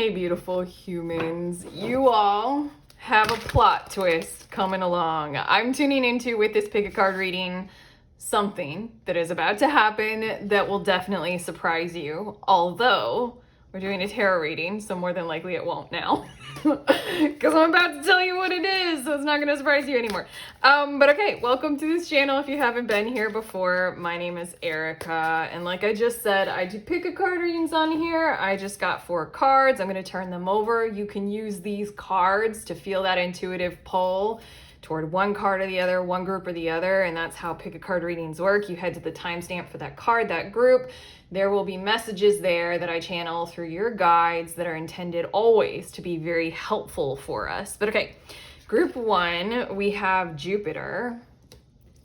Hey, beautiful humans. You all have a plot twist coming along. I'm tuning into, with this pick a card reading, something that is about to happen that will definitely surprise you. Although we're doing a tarot reading, so more than likely it won't now. Because I'm about to tell you what it is, so it's not going to surprise you anymore. But okay, welcome to this channel if you haven't been here before. My name is Erica, and like I just said, I do pick a card readings on here. I just got 4 cards. I'm going to turn them over. You can use these cards to feel that intuitive pull toward one card or the other, one group or the other, and that's how pick a card readings work. You head to the timestamp for that card, that group. There will be messages there that I channel through your guides that are intended always to be very helpful for us. But okay, group 1, we have Jupiter.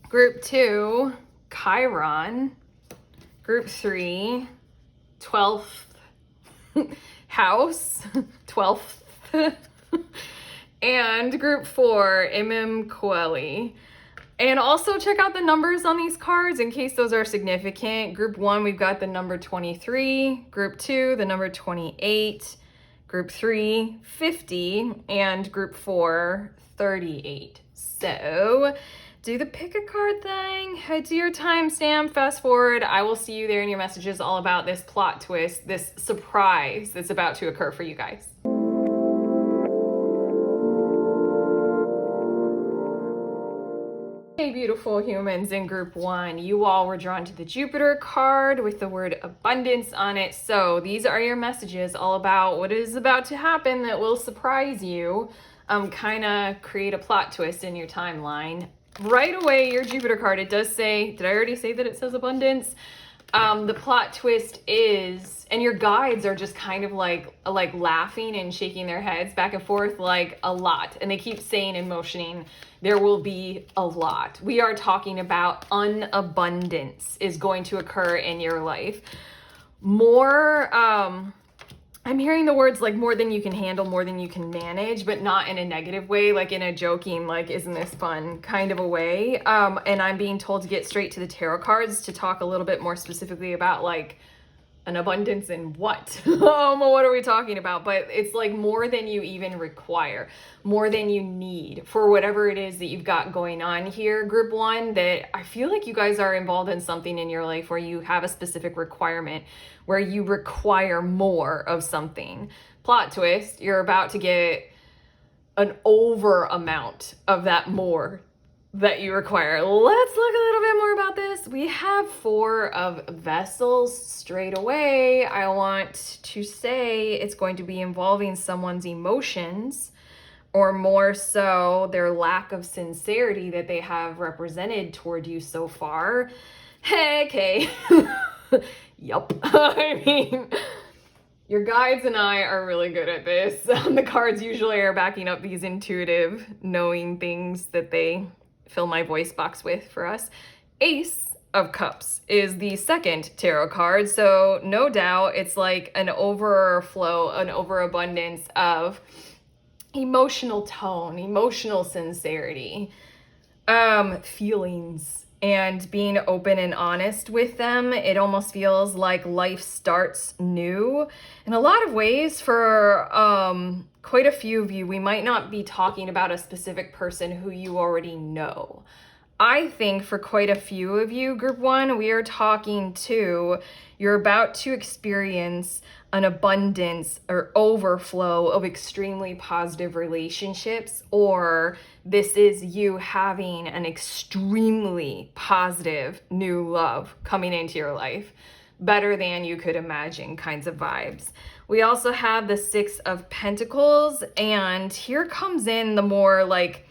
Group 2, Chiron. Group 3, 12th house, 12th. And group 4, Imum, Coeli. And also check out the numbers on these cards in case those are significant. Group 1, we've got the number 23. Group 2, the number 28. Group 3, 50. And group 4, 38. So do the pick a card thing, head to your timestamp, fast forward. I will see you there in your messages all about this plot twist, this surprise that's about to occur for you guys. Hey, beautiful humans in group 1, you all were drawn to the Jupiter card with the word abundance on it. So these are your messages all about what is about to happen that will surprise you, kind of create a plot twist in your timeline. Right away, your Jupiter card, it does say, did I already say that it says abundance? The plot twist is, and your guides are just kind of like laughing and shaking their heads back and forth like a lot. And they keep saying and motioning, there will be a lot. We are talking about unabundance is going to occur in your life. More, I'm hearing the words like more than you can handle, more than you can manage, but not in a negative way, like in a joking, like, isn't this fun kind of a way. And I'm being told to get straight to the tarot cards to talk a little bit more specifically about like an abundance in what? What are we talking about? But it's like more than you even require, more than you need for whatever it is that you've got going on here, group 1, that I feel like you guys are involved in something in your life where you have a specific requirement, where you require more of something. Plot twist, you're about to get an over amount of that more that you require. Let's look a little bit more about this. We have 4 of vessels straight away. I want to say it's going to be involving someone's emotions, or more so their lack of sincerity that they have represented toward you so far. Heck, hey. Yup. I mean, your guides and I are really good at this. The cards usually are backing up these intuitive, knowing things that they fill my voice box with for us. Ace of Cups is the second tarot card, so no doubt it's like an overflow, an overabundance of emotional tone, emotional sincerity, feelings, and being open and honest with them. It almost feels like life starts new. In a lot of ways, for quite a few of you, we might not be talking about a specific person who you already know. I think for quite a few of you, group 1, we are talking to, you're about to experience an abundance or overflow of extremely positive relationships, or this is you having an extremely positive new love coming into your life, better than you could imagine kinds of vibes. We also have the 6 of Pentacles, and here comes in the more like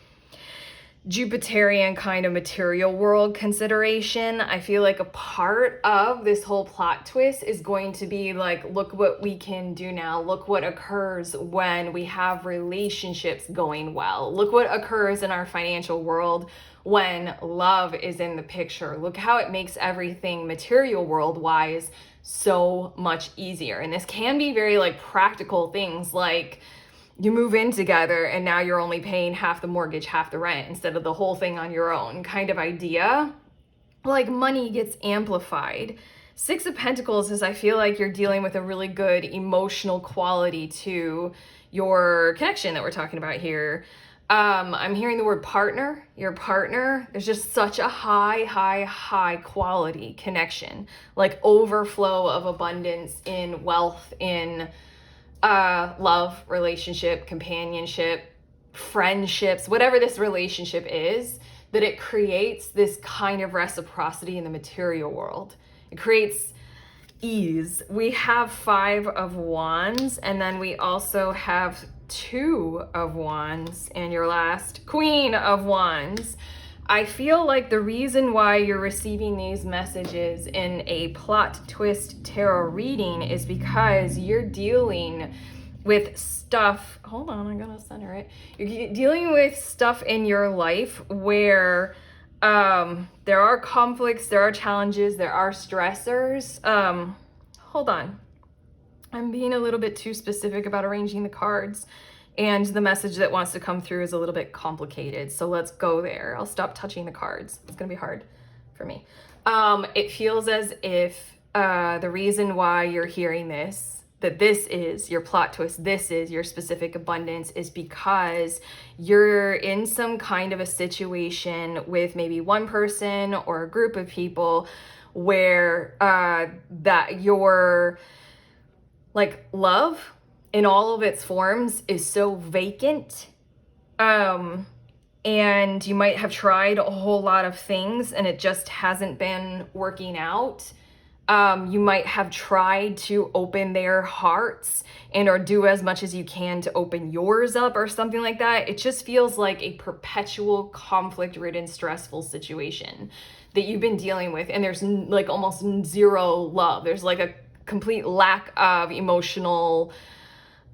Jupiterian kind of material world consideration. I feel like a part of this whole plot twist is going to be like, look what we can do now. Look what occurs when we have relationships going well. Look what occurs in our financial world when love is in the picture. Look how it makes everything material world wise so much easier. And this can be very like practical things, like you move in together and now you're only paying half the mortgage, half the rent, instead of the whole thing on your own kind of idea. Like money gets amplified. Six of Pentacles is, I feel like you're dealing with a really good emotional quality to your connection that we're talking about here. I'm hearing the word partner, your partner. There's just such a high quality connection, like overflow of abundance in wealth, in love, relationship, companionship, friendships, whatever this relationship is, that it creates this kind of reciprocity in the material world. It creates ease. We have 5 of Wands, and then we also have 2 of Wands, and your last Queen of Wands. I feel like the reason why you're receiving these messages in a plot twist tarot reading is because you're dealing with stuff. Hold on, I'm gonna center it. You're dealing with stuff in your life where there are conflicts, there are challenges, there are stressors. Hold on. I'm being a little bit too specific about arranging the cards, and the message that wants to come through is a little bit complicated. So let's go there. I'll stop touching the cards. It's gonna be hard for me. It feels as if the reason why you're hearing this, that this is your plot twist, this is your specific abundance, is because you're in some kind of a situation with maybe one person or a group of people where that your like love in all of its forms is so vacant. And you might have tried a whole lot of things and it just hasn't been working out. You might have tried to open their hearts and or do as much as you can to open yours up or something like that. It just feels like a perpetual conflict-ridden, stressful situation that you've been dealing with, and there's like almost zero love. There's like a complete lack of emotional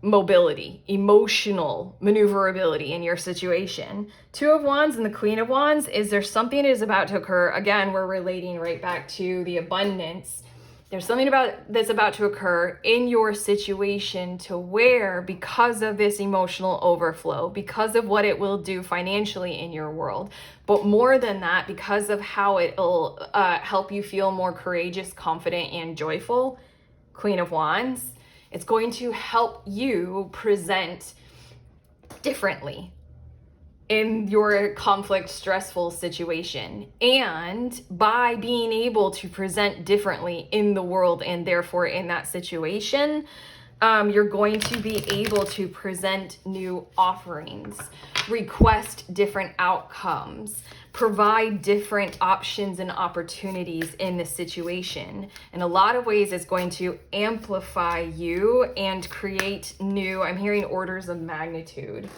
mobility, emotional maneuverability in your situation. 2 of Wands and the Queen of Wands is there something that is about to occur. Again, we're relating right back to the abundance. There's something that's about to occur in your situation to where, because of this emotional overflow, because of what it will do financially in your world, but more than that, because of how it'll help you feel more courageous, confident, and joyful, Queen of Wands, it's going to help you present differently in your conflict, stressful situation. And by being able to present differently in the world and therefore in that situation, you're going to be able to present new offerings, request different outcomes, provide different options and opportunities in this situation. In a lot of ways, it's going to amplify you and create new, I'm hearing orders of magnitude,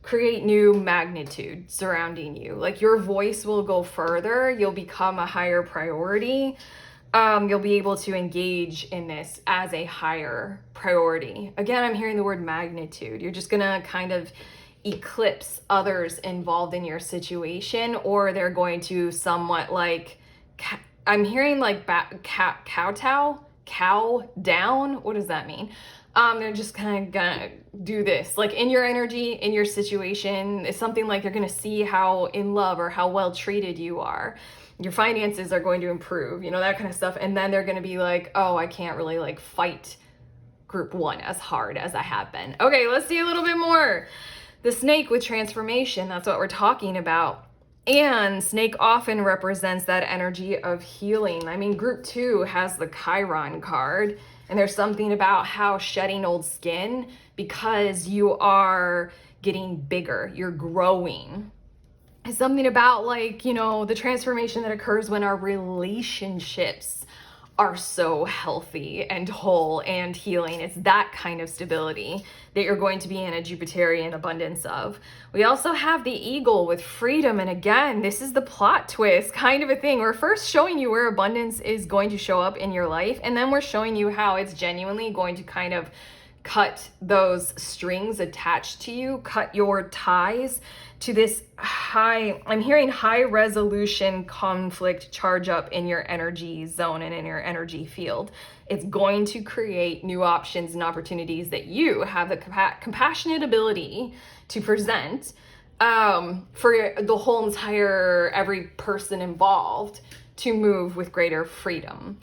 create new magnitude surrounding you. Like your voice will go further, you'll become a higher priority. You'll be able to engage in this as a higher priority. Again, I'm hearing the word magnitude. You're just gonna kind of eclipse others involved in your situation, or they're going to somewhat like, I'm hearing like cow down. What does that mean? They're just kind of gonna do this, like in your energy, in your situation. It's something like they're gonna see how in love or how well treated you are. Your finances are going to improve, you know, that kind of stuff. And then they're going to be like, oh, I can't really like fight group 1 as hard as I have been. Okay, let's see a little bit more. The snake with transformation, that's what we're talking about. And snake often represents that energy of healing. I mean, group 2 has the Chiron card, and there's something about how shedding old skin, because you are getting bigger, you're growing. It's something about like, you know, the transformation that occurs when our relationships are so healthy and whole and healing. It's that kind of stability that you're going to be in a Jupiterian abundance of. We also have the eagle with freedom. And again, this is the plot twist kind of a thing. We're first showing you where abundance is going to show up in your life. And then we're showing you how it's genuinely going to kind of cut those strings attached to you, cut your ties to this high, I'm hearing high resolution conflict charge up in your energy zone and in your energy field. It's going to create new options and opportunities that you have the compassionate ability to present for the whole entire, every person involved to move with greater freedom.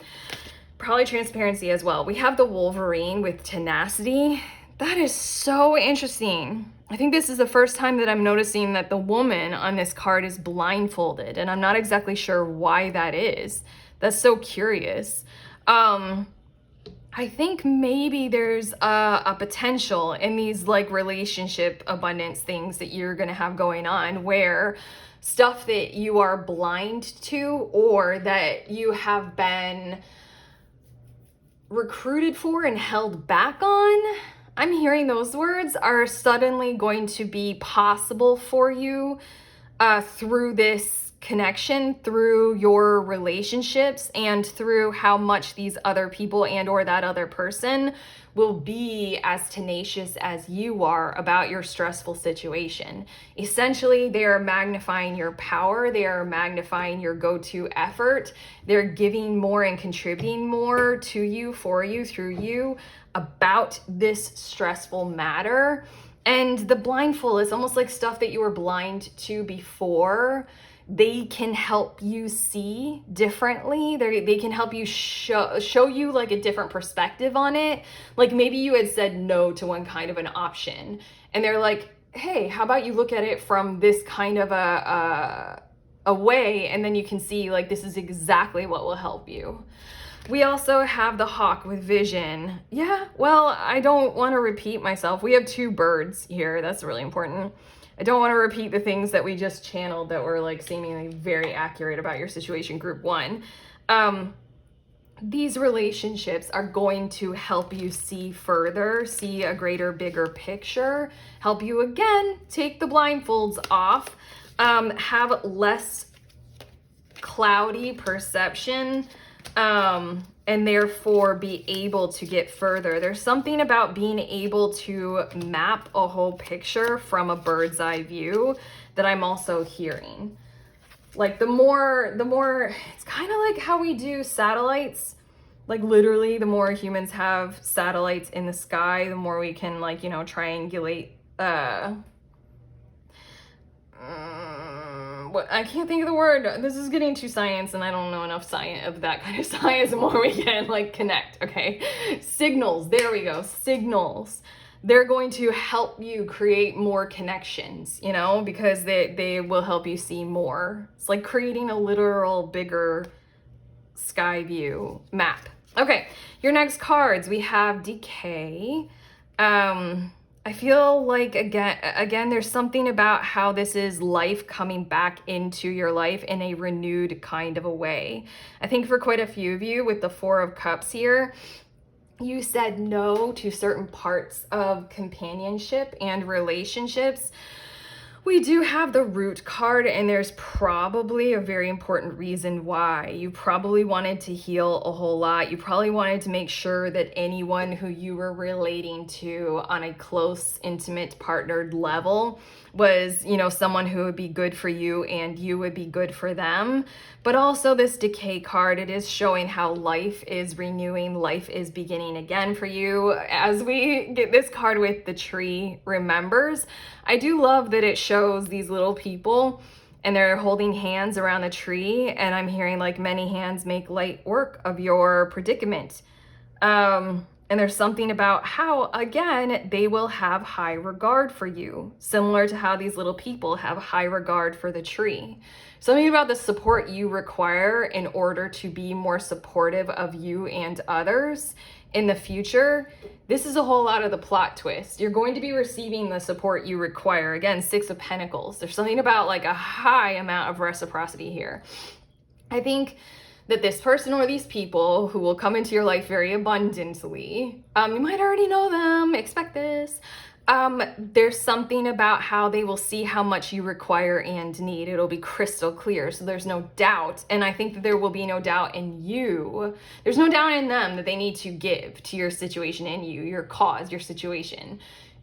Probably transparency as well. We have the Wolverine with tenacity. That is so interesting. I think this is the first time that I'm noticing that the woman on this card is blindfolded, and I'm not exactly sure why that is. That's so curious. I think maybe there's a potential in these like relationship abundance things that you're gonna have going on where stuff that you are blind to or that you have been recruited for and held back on, I'm hearing those words are suddenly going to be possible for you through this connection, through your relationships, and through how much these other people and or that other person will be as tenacious as you are about your stressful situation. Essentially, they are magnifying your power, they are magnifying your go-to effort, they're giving more and contributing more to you, for you, through you about this stressful matter. And the blindfold is almost like stuff that you were blind to before. They can help you see differently. They can help you show you like a different perspective on it. Like maybe you had said no to one kind of an option and they're like, hey, how about you look at it from this kind of a way, and then you can see like this is exactly what will help you. We also have the hawk with vision. Yeah, well, I don't want to repeat myself. We have two birds here. That's really important. I don't want to repeat the things that we just channeled that were like seemingly very accurate about your situation, group one. These relationships are going to help you see further, see a greater, bigger picture, help you again, take the blindfolds off, have less cloudy perception, and therefore be able to get further. There's something about being able to map a whole picture from a bird's eye view that I'm also hearing. Like the more, it's kind of like how we do satellites. Like literally the more humans have satellites in the sky, the more we can like, you know, triangulate, what, I can't think of the word. This is getting too science and I don't know enough science of that kind of science. The more we can like connect, okay? Signals, there we go, signals. They're going to help you create more connections, you know, because they will help you see more. It's like creating a literal bigger sky view map. Okay, your next cards, we have decay. I feel like again, there's something about how this is life coming back into your life in a renewed kind of a way. I think for quite a few of you with the Four of Cups here, you said no to certain parts of companionship and relationships. We do have the Root card, and there's probably a very important reason why. You probably wanted to heal a whole lot. You probably wanted to make sure that anyone who you were relating to on a close, intimate, partnered level was, you know, someone who would be good for you and you would be good for them. But also this Decay card, it is showing how life is renewing, life is beginning again for you. As we get this card with the tree remembers, I do love that it shows these little people and they're holding hands around the tree, and I'm hearing like many hands make light work of your predicament. And there's something about how, again, they will have high regard for you, similar to how these little people have high regard for the tree. Something about the support you require in order to be more supportive of you and others in the future. This is a whole lot of the plot twist. You're going to be receiving the support you require. Again, Six of Pentacles. There's something about like a high amount of reciprocity here. I think that this person or these people who will come into your life very abundantly, you might already know them, expect this. There's something about how they will see how much you require and need. It'll be crystal clear, so there's no doubt. And I think that there will be no doubt in you. There's no doubt in them that they need to give to your situation and you, your cause, your situation.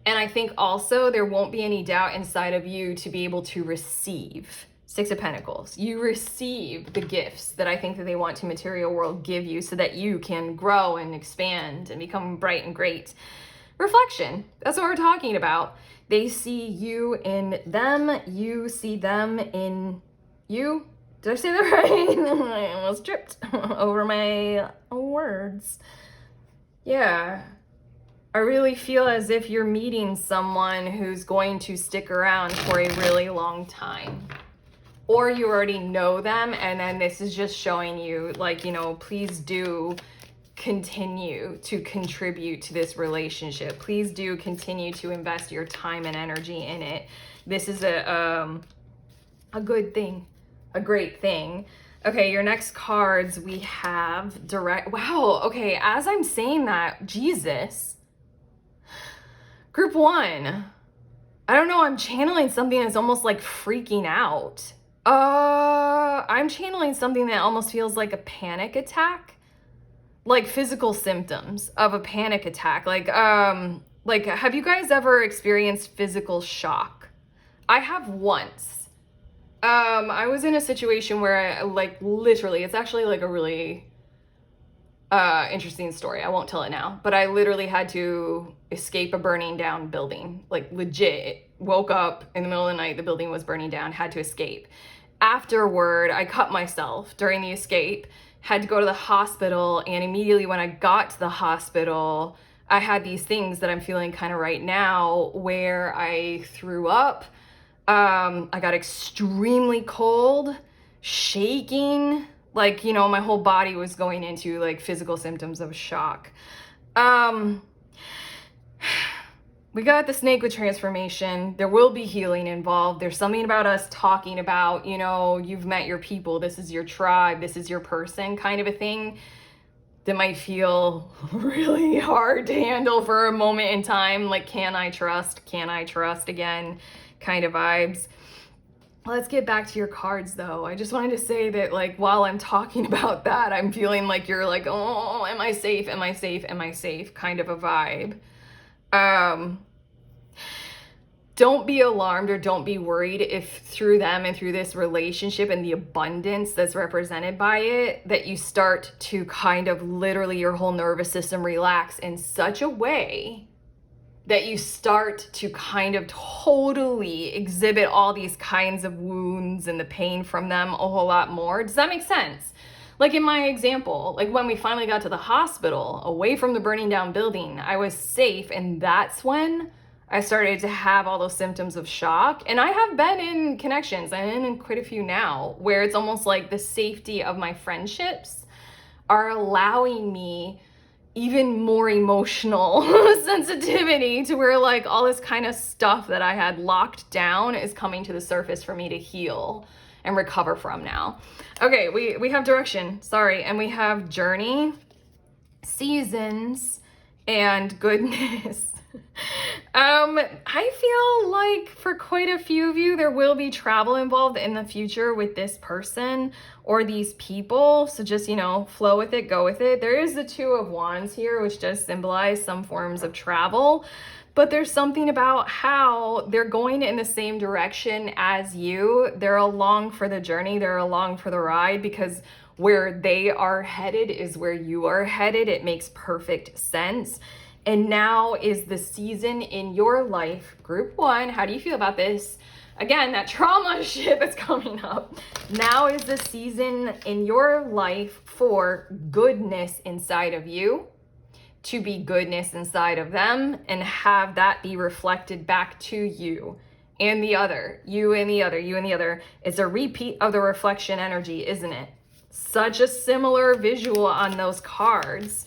And I think also there won't be any doubt inside of you to be able to receive. Six of Pentacles. You receive the gifts that I think that they want to material world give you so that you can grow and expand and become bright and great. Reflection. That's what we're talking about. They see you in them. You see them in you. Did I say that right? I almost tripped over my words. Yeah. I really feel as if you're meeting someone who's going to stick around for a really long time. Or you already know them, and then this is just showing you, like, you know, please do continue to contribute to this relationship. Please do continue to invest your time and energy in it. This is a good thing, a great thing. Okay, your next cards we have direct. Wow, okay, as I'm saying that, Jesus. Group 1. I don't know, I'm channeling something that's almost like freaking out. I'm channeling something that almost feels like a panic attack. Like physical symptoms of a panic attack. Like have you guys ever experienced physical shock? I have once. I was in a situation where literally, it's actually like a really interesting story. I won't tell it now, but I literally had to escape a burning down building. Like legit, woke up in the middle of the night, the building was burning down, had to escape. Afterward, I cut myself during the escape, had to go to the hospital, and immediately when I got to the hospital, I had these things that I'm feeling kind of right now where I threw up. I got extremely cold, shaking, like, you know, my whole body was going into like physical symptoms of shock. We got the snake with transformation. There will be healing involved. There's something about us talking about, you know, you've met your people. This is your tribe. This is your person kind of a thing that might feel really hard to handle for a moment in time. Like, can I trust? Can I trust again? Kind of vibes. Let's get back to your cards though. I just wanted to say that, like, while I'm talking about that, I'm feeling like you're like, oh, am I safe? Am I safe? Am I safe? Kind of a vibe. Don't be alarmed or don't be worried if through them and through this relationship and the abundance that's represented by it, that you start to kind of literally your whole nervous system relax in such a way that you start to kind of totally exhibit all these kinds of wounds and the pain from them a whole lot more. Does that make sense? Like in my example, like when we finally got to the hospital, away from the burning down building, I was safe, and that's when I started to have all those symptoms of shock. And I have been in connections, I'm in quite a few now, where it's almost like the safety of my friendships are allowing me even more emotional sensitivity to where like all this kind of stuff that I had locked down is coming to the surface for me to heal and recover from now. Okay, we have direction, sorry, and we have journey, seasons, and goodness. I feel like for quite a few of you, there will be travel involved in the future with this person or these people. So just, you know, flow with it, go with it. There is the Two of Wands here, which does symbolize some forms of travel. But there's something about how they're going in the same direction as you. They're along for the journey. They're along for the ride, because where they are headed is where you are headed. It makes perfect sense. And now is the season in your life, group 1. How do you feel about this? Again, that trauma shit that's coming up. Now is the season in your life for goodness inside of you, to be goodness inside of them, and have that be reflected back to you and the other, you and the other, you and the other. It's a repeat of the reflection energy, isn't it? Such a similar visual on those cards.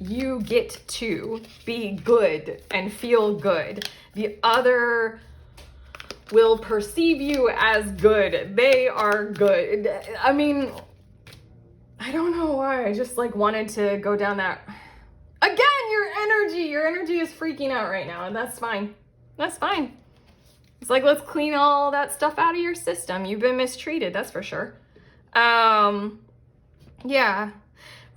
You get to be good and feel good. The other will perceive you as good. They are good. I mean, I don't know why. I just like wanted to go down that. Again, your energy is freaking out right now, and that's fine. That's fine. It's like, let's clean all that stuff out of your system. You've been mistreated, that's for sure. Yeah.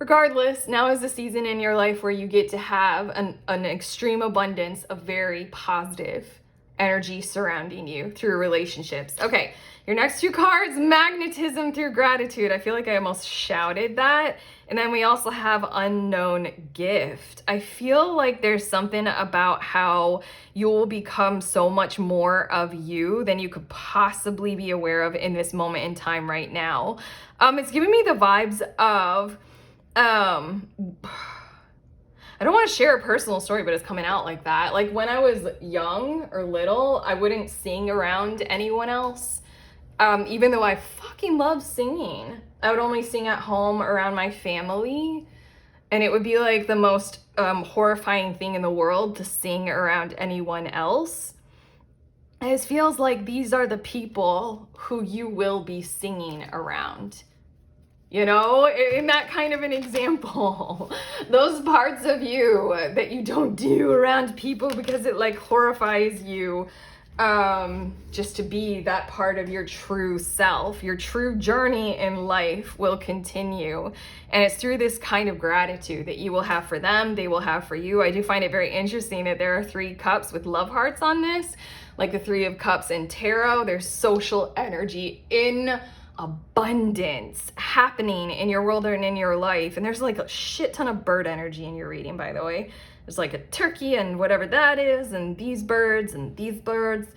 Regardless, now is the season in your life where you get to have an extreme abundance of very positive energy surrounding you through relationships. Okay, your next two cards, magnetism through gratitude. I feel like I almost shouted that. And then we also have unknown gift. I feel like there's something about how you will become so much more of you than you could possibly be aware of in this moment in time right now. It's giving me the vibes of, I don't want to share a personal story, but it's coming out like that. Like when I was young or little, I wouldn't sing around anyone else. Even though I fucking love singing, I would only sing at home around my family. And it would be like the most horrifying thing in the world to sing around anyone else. And it feels like these are the people who you will be singing around. You know, in that kind of an example, those parts of you that you don't do around people because it like horrifies you, just to be that part of your true self, your true journey in life will continue. And it's through this kind of gratitude that you will have for them, they will have for you. I do find it very interesting that there are 3 cups with love hearts on this, like the 3 of cups in tarot. There's social energy in abundance happening in your world and in your life. And there's like a shit ton of bird energy in your reading, by the way. There's like a turkey and whatever that is, and these birds and these birds.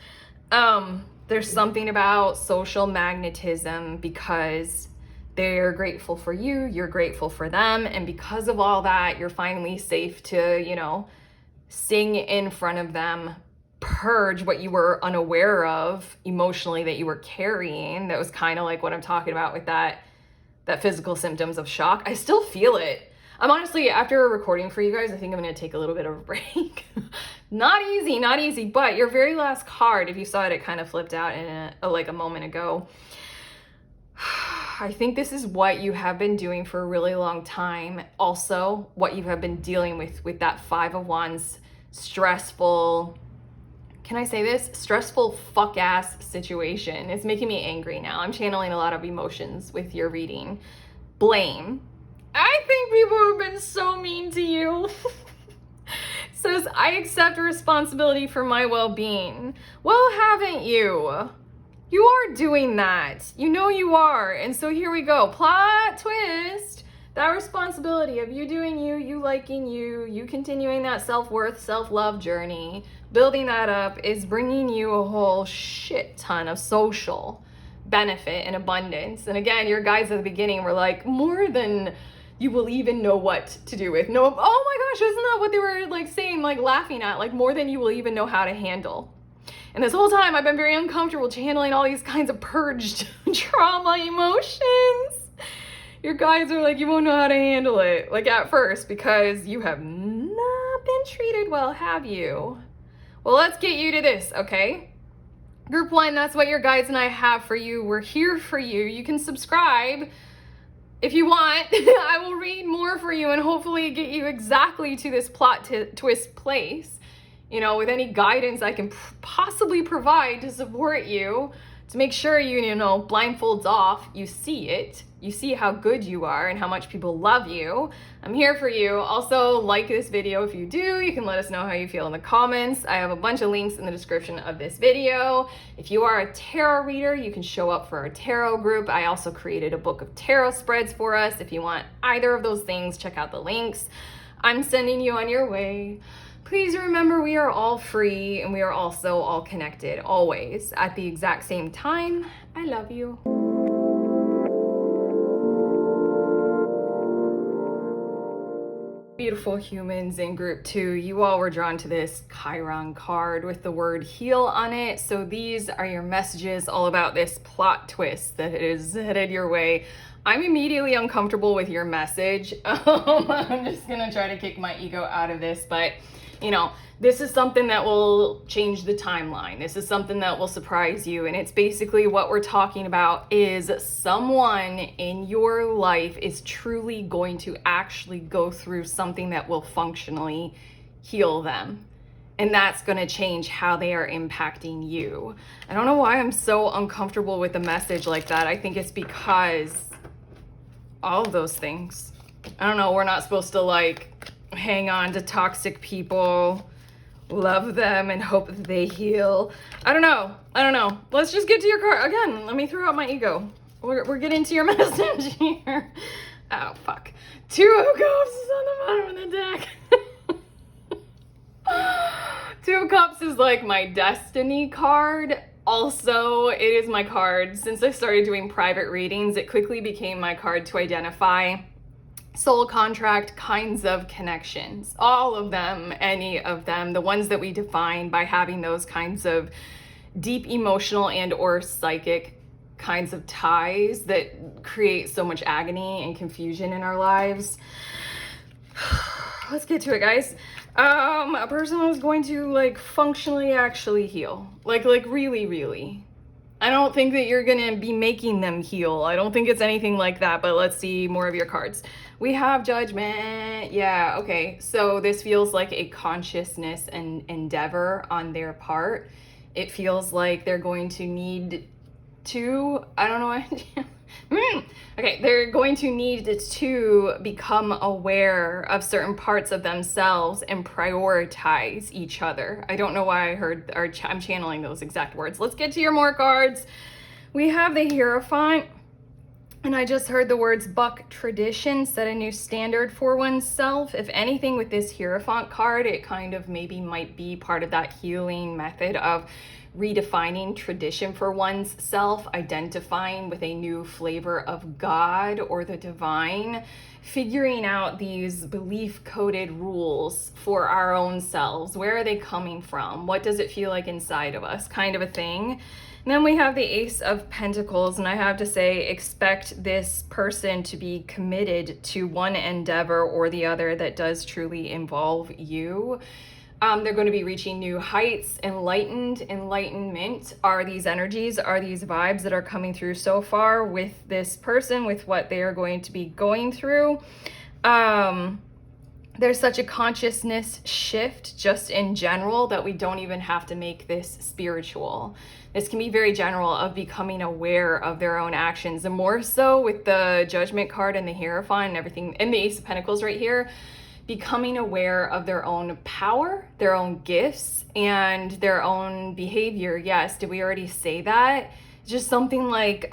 There's something about social magnetism because they're grateful for you, you're grateful for them, and because of all that, you're finally safe to, you know, sing in front of them, purge what you were unaware of emotionally that you were carrying. That was kind of like what I'm talking about with that physical symptoms of shock. I still feel it. I'm honestly, after recording for you guys, I think I'm going to take a little bit of a break. Not easy, but your very last card, if you saw it, it kind of flipped out in like a moment ago. I think this is what you have been doing for a really long time. Also, what you have been dealing with that 5 of Wands, stressful, can I say this? Stressful fuck ass situation. It's making me angry now. I'm channeling a lot of emotions with your reading. Blame. I think people have been so mean to you. Says, I accept responsibility for my well-being. Well, haven't you? You are doing that. You know you are. And so here we go. Plot twist. That responsibility of you doing you, you liking you continuing that self-worth, self-love journey, building that up is bringing you a whole shit ton of social benefit and abundance. And again, your guys at the beginning were like, more than you will even know what to do with. No, oh my gosh, isn't that what they were like saying, like laughing at, like more than you will even know how to handle. And this whole time I've been very uncomfortable channeling all these kinds of purged trauma emotions. Your guys are like, you won't know how to handle it, like at first, because you have not been treated well, have you? Well, let's get you to this, okay? Group 1, that's what your guides and I have for you. We're here for you. You can subscribe if you want. I will read more for you and hopefully get you exactly to this plot twist place, you know, with any guidance I can possibly provide to support you, to make sure you know, blindfolds off, you see it. You see how good you are and how much people love you. I'm here for you. Also, like this video if you do. You can let us know how you feel in the comments. I have a bunch of links in the description of this video. If you are a tarot reader, you can show up for our tarot group. I also created a book of tarot spreads for us. If you want either of those things, check out the links. I'm sending you on your way. Please remember, we are all free and we are also all connected, always, at the exact same time. I love you. Beautiful humans in group 2, you all were drawn to this Chiron card with the word heal on it. So these are your messages all about this plot twist that is headed your way. I'm immediately uncomfortable with your message. I'm just gonna try to kick my ego out of this, but you know, this is something that will change the timeline. This is something that will surprise you. And it's basically what we're talking about is someone in your life is truly going to actually go through something that will functionally heal them. And that's going to change how they are impacting you. I don't know why I'm so uncomfortable with a message like that. I think it's because all of those things. I don't know, we're not supposed to like hang on to toxic people. love them and hope that they heal. I don't know. Let's just get to your card. Again, let me throw out my ego. We're getting to your message here. Oh, fuck. 2 of Cups is on the bottom of the deck. 2 of Cups is like my destiny card. Also, it is my card. Since I started doing private readings, it quickly became my card to identify soul contract kinds of connections. All of them, any of them, the ones that we define by having those kinds of deep emotional and or psychic kinds of ties that create so much agony and confusion in our lives. Let's get to it, guys. A person was going to like functionally actually heal. Like really. I don't think that you're gonna be making them heal. I don't think it's anything like that, but let's see more of your cards. We have Judgment. Yeah, okay. So this feels like a consciousness and endeavor on their part. It feels like they're going to need to, I don't know. Okay, they're going to need to become aware of certain parts of themselves and prioritize each other. I don't know why I heard, or I'm channeling those exact words. Let's get to your more cards. We have the Hierophant, and I just heard the words buck tradition, set a new standard for oneself. If anything, with this Hierophant card, it kind of maybe might be part of that healing method of redefining tradition for one's self, identifying with a new flavor of God or the divine, figuring out these belief-coded rules for our own selves. Where are they coming from? What does it feel like inside of us? Kind of a thing. And then we have the Ace of Pentacles, and I have to say, expect this person to be committed to one endeavor or the other that does truly involve you. They're going to be reaching new heights. Enlightenment are these energies, are these vibes that are coming through so far with this person, with what they are going to be going through. There's such a consciousness shift just in general that we don't even have to make this spiritual. This can be very general, of becoming aware of their own actions, and more so with the Judgment card and the Hierophant and everything, and the Ace of Pentacles right here. Becoming aware of their own power, their own gifts, and their own behavior. Yes, did we already say that? Just something like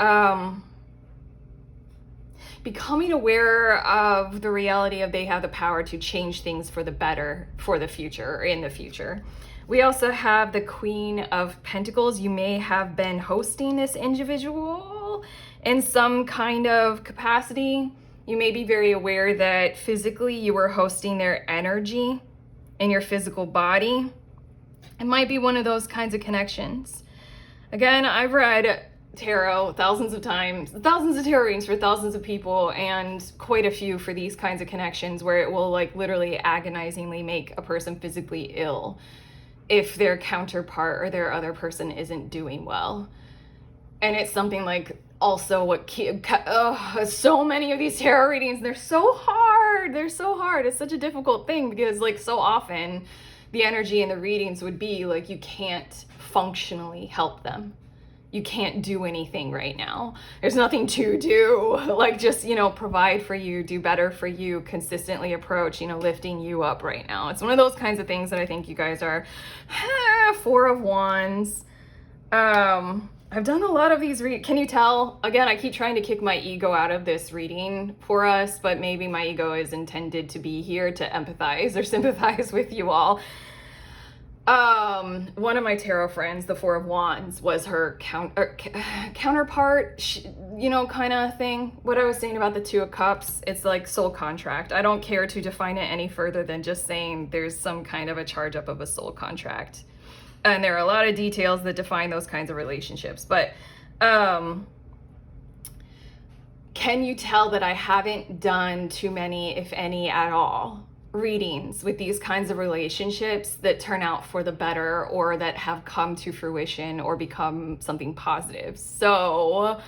becoming aware of the reality of they have the power to change things for the better, for the future, or in the future. We also have the Queen of Pentacles. You may have been hosting this individual in some kind of capacity. You may be very aware that physically you were hosting their energy in your physical body. It might be one of those kinds of connections. Again, I've read tarot thousands of times, thousands of tarot readings for thousands of people, and quite a few for these kinds of connections where it will like literally agonizingly make a person physically ill if their counterpart or their other person isn't doing well. And it's something like also what so many of these tarot readings, they're so hard. It's such a difficult thing because like so often the energy in the readings would be like you can't functionally help them. You can't do anything right now. There's nothing to do. Like just, provide for you, do better for you, consistently approach, lifting you up right now. It's one of those kinds of things that I think you guys are 4 of Wands. I've done a lot of these can you tell? Again, I keep trying to kick my ego out of this reading for us, but maybe my ego is intended to be here to empathize or sympathize with you all. One of my tarot friends, the 4 of Wands, was her counterpart, kind of thing. What I was saying about the 2 of Cups, it's like soul contract. I don't care to define it any further than just saying there's some kind of a charge up of a soul contract. And there are a lot of details that define those kinds of relationships. But can you tell that I haven't done too many, if any at all, readings with these kinds of relationships that turn out for the better or that have come to fruition or become something positive? So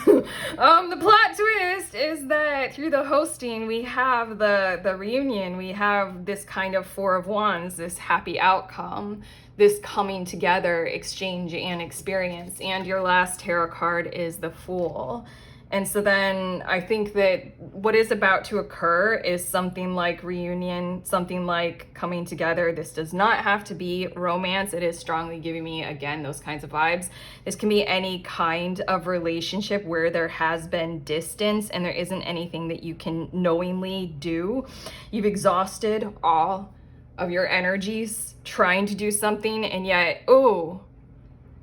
the plot twist is that through the hosting, we have the reunion, we have this kind of 4 of Wands, this happy outcome, this coming together, exchange and experience. And your last tarot card is the Fool. And so then I think that what is about to occur is something like reunion, something like coming together. This does not have to be romance. It is strongly giving me, again, those kinds of vibes. This can be any kind of relationship where there has been distance and there isn't anything that you can knowingly do. You've exhausted all of your energies trying to do something, and yet, oh,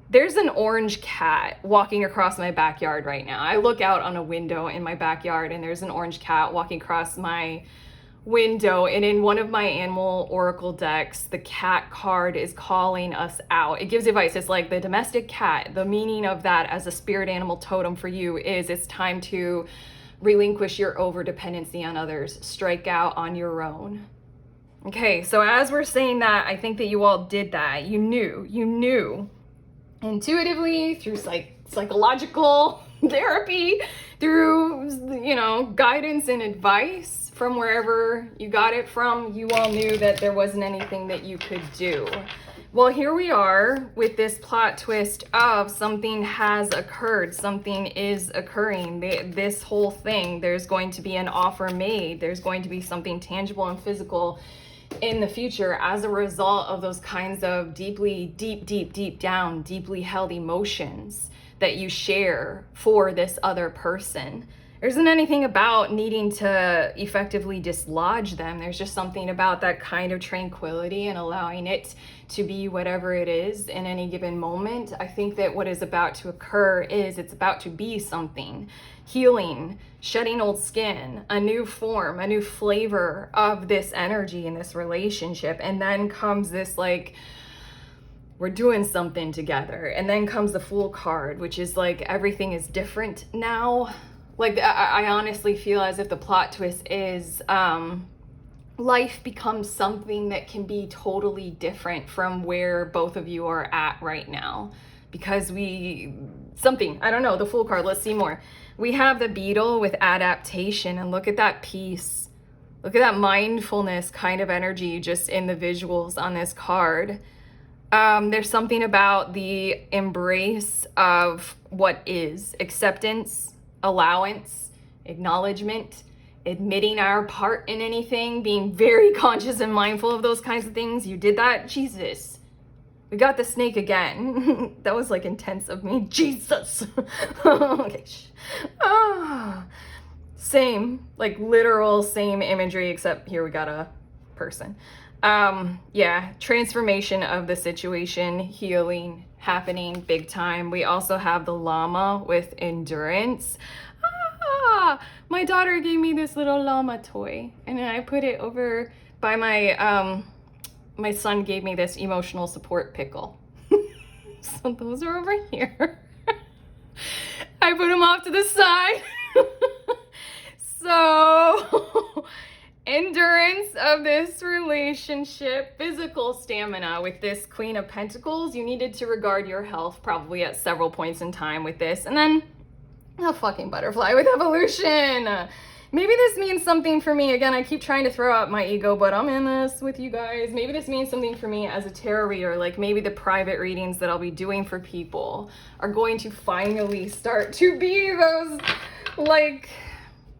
there's an orange cat walking across my backyard right now. I look out on a window in my backyard and there's an orange cat walking across my window, and in one of my animal oracle decks, the cat card is calling us out. It gives advice. It's like the domestic cat. The meaning of that as a spirit animal totem for you is it's time to relinquish your overdependency on others. Strike out on your own. Okay, so as we're saying that, I think that you all did that. You knew intuitively, through psychological therapy, through, you know, guidance and advice from wherever you got it from, you all knew that there wasn't anything that you could do. Well, here we are with this plot twist of something has occurred, something is occurring. This whole thing, there's going to be an offer made, there's going to be something tangible and physical in the future as a result of those kinds of deep down, deeply held emotions that you share for this other person. There isn't anything about needing to effectively dislodge them. There's just something about that kind of tranquility and allowing it to be whatever it is in any given moment. I think that what is about to occur is it's about to be something. Healing, shedding old skin, a new form, a new flavor of this energy in this relationship. And then comes this like, we're doing something together. And then comes the Fool card, which is like everything is different now. Like I honestly feel as if the plot twist is life becomes something that can be totally different from where both of you are at right now. Because I don't know, the Fool card, let's see more. We have the Beetle with adaptation, and look at that peace. Look at that mindfulness kind of energy just in the visuals on this card. There's something about the embrace of what is, acceptance, allowance, acknowledgement, admitting our part in anything, being very conscious and mindful of those kinds of things. You did that? Jesus. We got the snake again. That was like intense of me. Jesus. Okay. Same, like literal same imagery, except here we got a person. Yeah, transformation of the situation, healing happening big time. We also have the llama with endurance. My daughter gave me this little llama toy, and I put it over by my son gave me this emotional support pickle. So those are over here. I put them off to the side. So endurance of this relationship, physical stamina with this Queen of Pentacles. You needed to regard your health probably at several points in time with this. And then a fucking butterfly with evolution. Maybe this means something for me. Again, I keep trying to throw out my ego, but I'm in this with you guys. Maybe this means something for me as a tarot reader. Like maybe the private readings that I'll be doing for people are going to finally start to be those like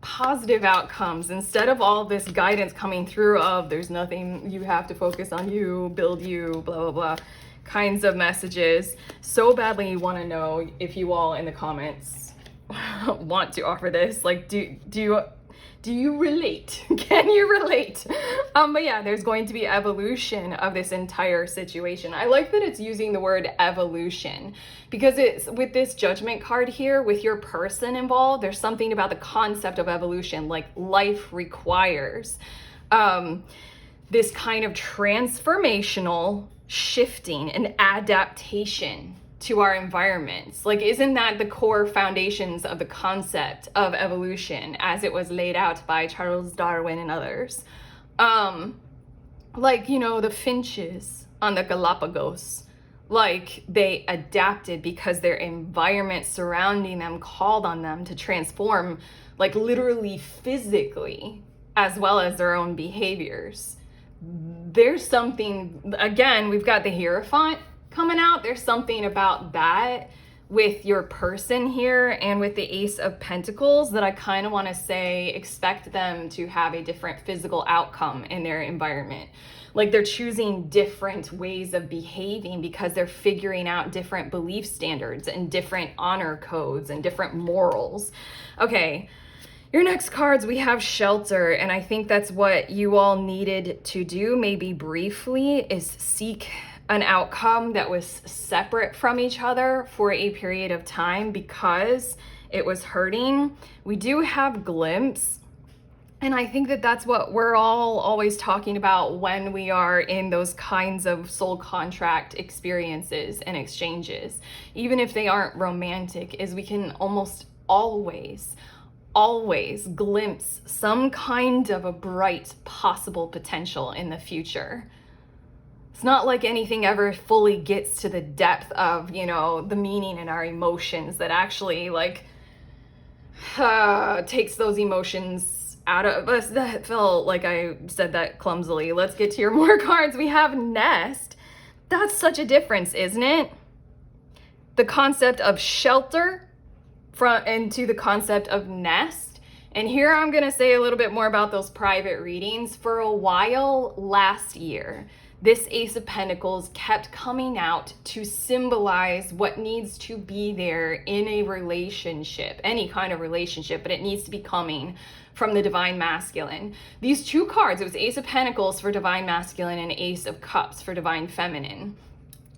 positive outcomes instead of all this guidance coming through of there's nothing, you have to focus on you, build you, blah, blah, blah, kinds of messages. So badly want to know if you all in the comments want to offer this. Like, do you relate? Can you relate? But yeah, there's going to be evolution of this entire situation. I like that it's using the word evolution because it's with this Judgment card here with your person involved. There's something about the concept of evolution, like life requires this kind of transformational shifting and adaptation to our environments. Like, isn't that the core foundations of the concept of evolution as it was laid out by Charles Darwin and others? Like, you know, the finches on the Galapagos, like they adapted because their environment surrounding them called on them to transform, like literally physically, as well as their own behaviors. There's something, again, we've got the Hierophant coming out. There's something about that with your person here and with the Ace of Pentacles that I kind of want to say expect them to have a different physical outcome in their environment. Like they're choosing different ways of behaving because they're figuring out different belief standards and different honor codes and different morals. Okay, your next cards, we have Shelter, and I think that's what you all needed to do, maybe briefly, is seek an outcome that was separate from each other for a period of time because it was hurting. We do have Glimpse, and I think that that's what we're all always talking about when we are in those kinds of soul contract experiences and exchanges, even if they aren't romantic, is we can almost always glimpse some kind of a bright possible potential in the future. It's not like anything ever fully gets to the depth of, you know, the meaning in our emotions that actually like takes those emotions out of us. That felt like I said that clumsily. Let's get to your more cards. We have Nest. That's such a difference, isn't it? The concept of shelter into the concept of nest. And here I'm going to say a little bit more about those private readings. For a while last year, this Ace of Pentacles kept coming out to symbolize what needs to be there in a relationship, any kind of relationship, but it needs to be coming from the Divine Masculine. These two cards, it was Ace of Pentacles for Divine Masculine and Ace of Cups for Divine Feminine.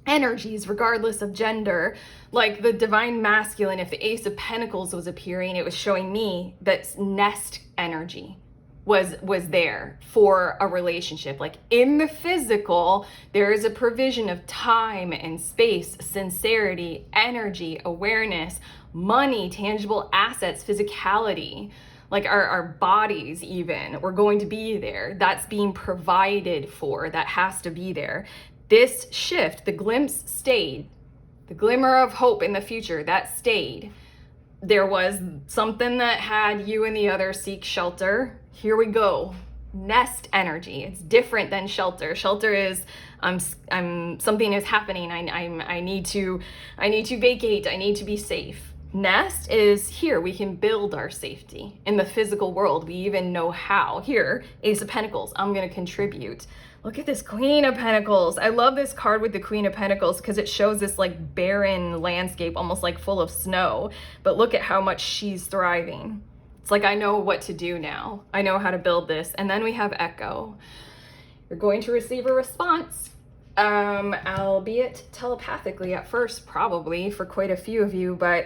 Energies, regardless of gender, like the Divine Masculine, if the Ace of Pentacles was appearing, it was showing me that nest energy was there for a relationship. Like in the physical, there is a provision of time and space, sincerity, energy, awareness, money, tangible assets, physicality, like our bodies even, we're going to be there. That's being provided for, that has to be there. This shift, the glimpse stayed, the glimmer of hope in the future, that stayed. There was something that had you and the other seek shelter. Here we go. Nest energy. It's different than shelter. Shelter is something is happening. I need to vacate. I need to be safe. Nest is here. We can build our safety in the physical world. We even know how. Here, Ace of Pentacles. I'm going to contribute. Look at this Queen of Pentacles. I love this card with the Queen of Pentacles because it shows this like barren landscape, almost like full of snow. But look at how much she's thriving. It's like, I know what to do now. I know how to build this. And then we have Echo. You're going to receive a response, albeit telepathically at first, probably for quite a few of you, but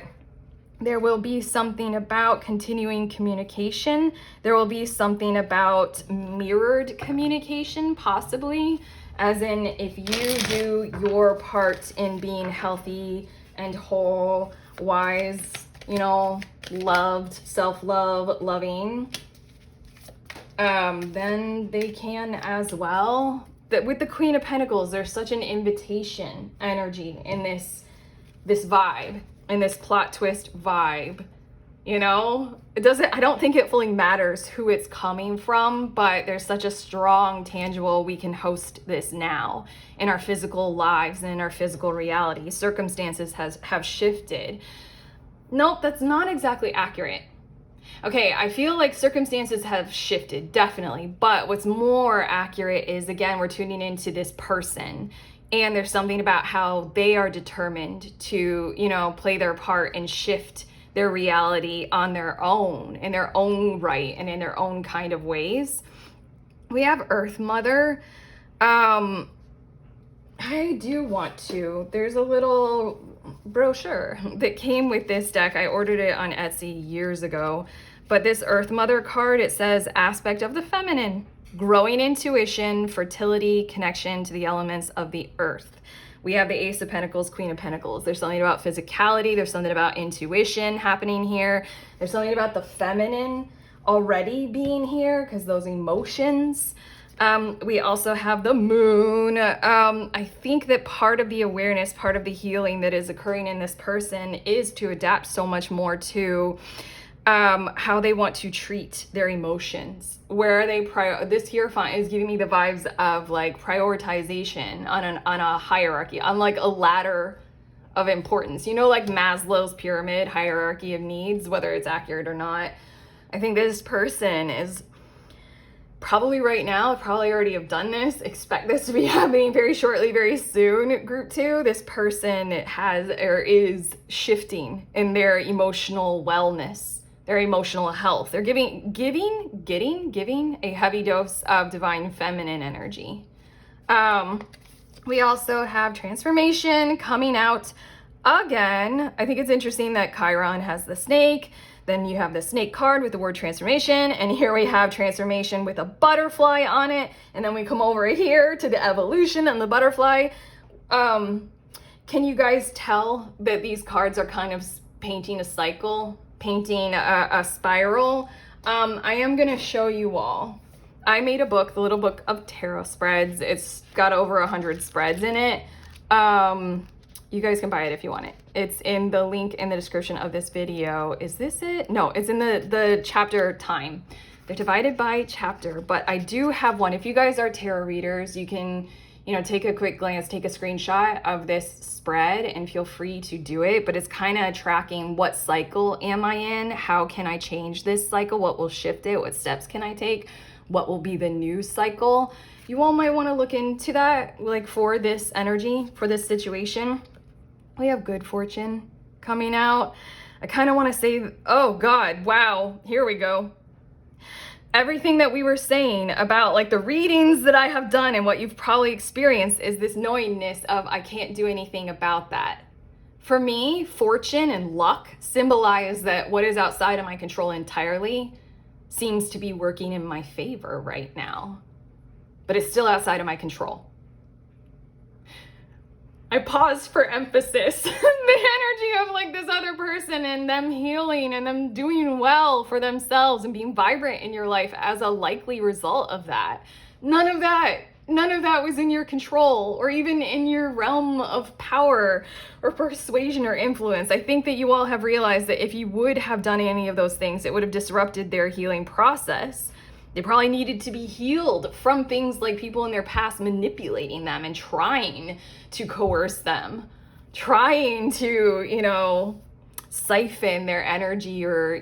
there will be something about continuing communication. There will be something about mirrored communication, possibly, as in if you do your part in being healthy and whole, wise, you know, loved, self-love, loving, then they can as well. That with the Queen of Pentacles, there's such an invitation energy in this vibe. In this plot twist vibe, you know, I don't think it fully matters who it's coming from, but there's such a strong, tangible, we can host this now in our physical lives and in our physical reality. Circumstances have shifted. Nope, that's not exactly accurate. Okay, I feel like circumstances have shifted, definitely, but what's more accurate is, again, we're tuning into this person. And there's something about how they are determined to, you know, play their part and shift their reality on their own, in their own right, and in their own kind of ways. We have Earth Mother. I do want to. There's a little brochure that came with this deck. I ordered it on Etsy years ago. But this Earth Mother card, it says aspect of the feminine. Growing intuition, fertility, connection to the elements of the earth. We have the Ace of Pentacles, Queen of Pentacles. There's something about physicality. There's something about intuition happening here. There's something about the feminine already being here because those emotions. We also have the moon. I think that part of the awareness, part of the healing that is occurring in this person is to adapt so much more to how they want to treat their emotions. Where are they this Hierophant is giving me the vibes of like prioritization on a hierarchy, on like a ladder of importance. You know, like Maslow's pyramid hierarchy of needs, whether it's accurate or not. I think this person is probably right now, probably already have done this, expect this to be happening very shortly, very soon. Group 2, this person has or is shifting in their emotional wellness, their emotional health. They're giving a heavy dose of divine feminine energy. We also have transformation coming out again. I think it's interesting that Chiron has the snake. Then you have the snake card with the word transformation. And here we have transformation with a butterfly on it. And then we come over here to the evolution and the butterfly. Can you guys tell that these cards are kind of painting a cycle, painting a spiral? I am going to show you all. I made a book, the little book of tarot spreads. It's got over 100 spreads in it. You guys can buy it if you want it. It's in the link in the description of this video. Is this it? No, it's in the chapter time. They're divided by chapter, but I do have one. If you guys are tarot readers, you can, take a quick glance, take a screenshot of this spread and feel free to do it. But it's kind of tracking what cycle am I in? How can I change this cycle? What will shift it? What steps can I take? What will be the new cycle? You all might want to look into that, like for this energy, for this situation. We have good fortune coming out. I kind of want to say, oh God, wow, here we go. Everything that we were saying about like the readings that I have done and what you've probably experienced is this knowingness of I can't do anything about that. For me, fortune and luck symbolize that what is outside of my control entirely seems to be working in my favor right now, but it's still outside of my control. I paused for emphasis. The energy of like this other person and them healing and them doing well for themselves and being vibrant in your life as a likely result of that. None of that was in your control or even in your realm of power or persuasion or influence. I think that you all have realized that if you would have done any of those things, it would have disrupted their healing process. They probably needed to be healed from things like people in their past manipulating them and trying to coerce them, trying to, siphon their energy or,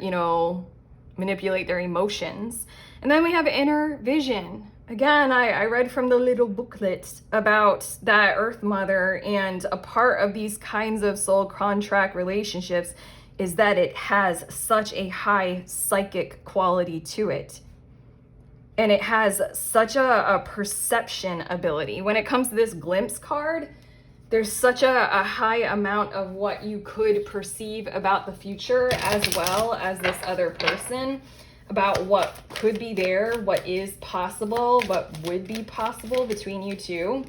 manipulate their emotions. And then we have inner vision. Again, I read from the little booklet about that Earth Mother, and a part of these kinds of soul contract relationships is that it has such a high psychic quality to it. And it has such a perception ability. When it comes to this glimpse card, there's such a high amount of what you could perceive about the future as well as this other person, about what could be there, what is possible, what would be possible between you two.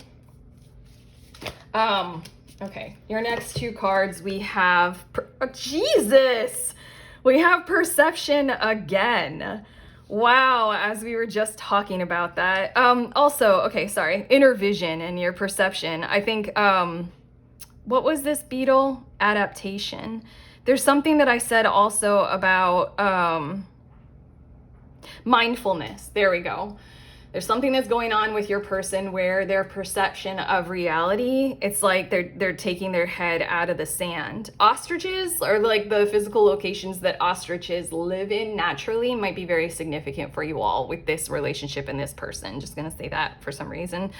Okay, your next two cards, we have, we have perception again. Wow, as we were just talking about that. Inner vision and your perception. I think, what was this beetle? Adaptation. There's something that I said also about mindfulness. There we go. There's something that's going on with your person where their perception of reality, it's like they're taking their head out of the sand. Ostriches, or like the physical locations that ostriches live in naturally, might be very significant for you all with this relationship and this person. Just gonna say that for some reason.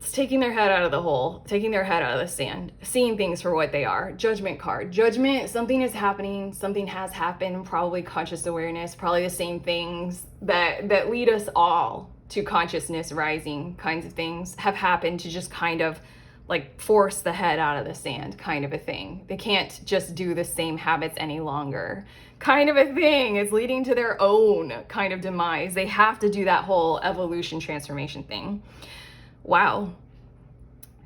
It's taking their head out of the hole, taking their head out of the sand, seeing things for what they are. Judgment card. Judgment, something is happening, something has happened, probably conscious awareness, probably the same things that lead us all to consciousness rising kinds of things have happened to just kind of like force the head out of the sand kind of a thing. They can't just do the same habits any longer kind of a thing. It's leading to their own kind of demise. They have to do that whole evolution transformation thing. Wow.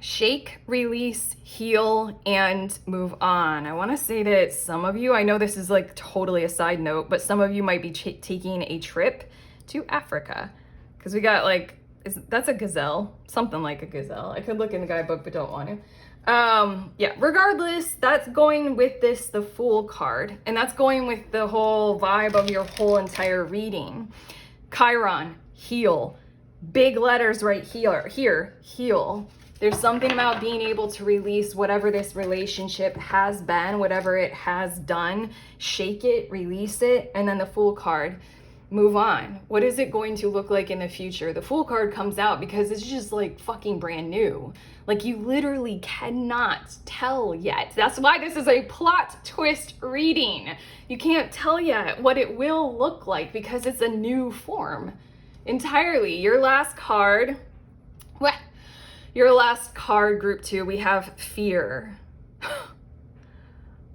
Shake, release, heal, and move on. I want to say that some of you, I know this is like totally a side note, but some of you might be taking a trip to Africa. Because we got like, that's a gazelle, something like a gazelle. I could look in the guidebook, but don't want to. Regardless, that's going with the Fool card. And that's going with the whole vibe of your whole entire reading. Chiron, heal. big letters right here, heal. There's something about being able to release whatever this relationship has been, whatever it has done, shake it, release it, and then the Fool card, move on. What is it going to look like in the future? The Fool card comes out because it's just like fucking brand new. Like you literally cannot tell yet. That's why this is a plot twist reading. You can't tell yet what it will look like because it's a new form entirely. Your last card, your last card, group 2, we have fear.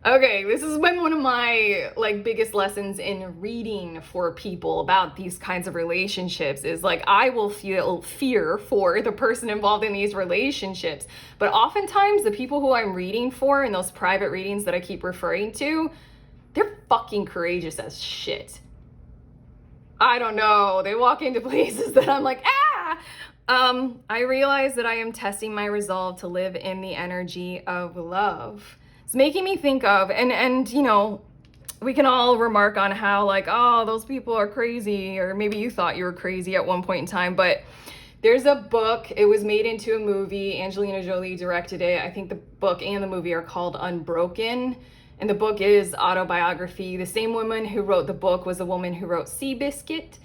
Okay, this has been one of my like biggest lessons in reading for people about these kinds of relationships is like I will feel fear for the person involved in these relationships. But oftentimes the people who I'm reading for in those private readings that I keep referring to, they're fucking courageous as shit. I don't know. They walk into places that I'm like, ah! I realize that I am testing my resolve to live in the energy of love. It's making me think of, and you know, we can all remark on how like, oh, those people are crazy, or maybe you thought you were crazy at one point in time, but there's a book, it was made into a movie, Angelina Jolie directed it. I think the book and the movie are called Unbroken, and the book is autobiography. The same woman who wrote the book was a woman who wrote Seabiscuit.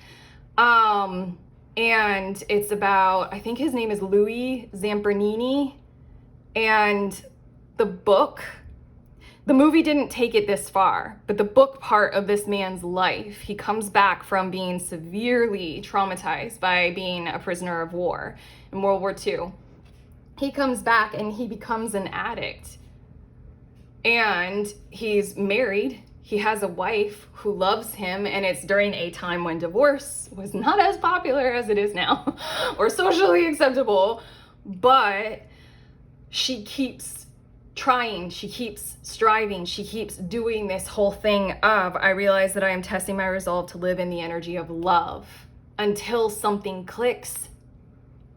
And it's about, I think his name is Louis Zamperini, and the movie didn't take it this far, but the book part of this man's life, he comes back from being severely traumatized by being a prisoner of war in World War II. He comes back and he becomes an addict. And he's married. He has a wife who loves him, and it's during a time when divorce was not as popular as it is now or socially acceptable, but she keeps trying, she keeps striving, she keeps doing this whole thing of, I realize that I am testing my resolve to live in the energy of love until something clicks,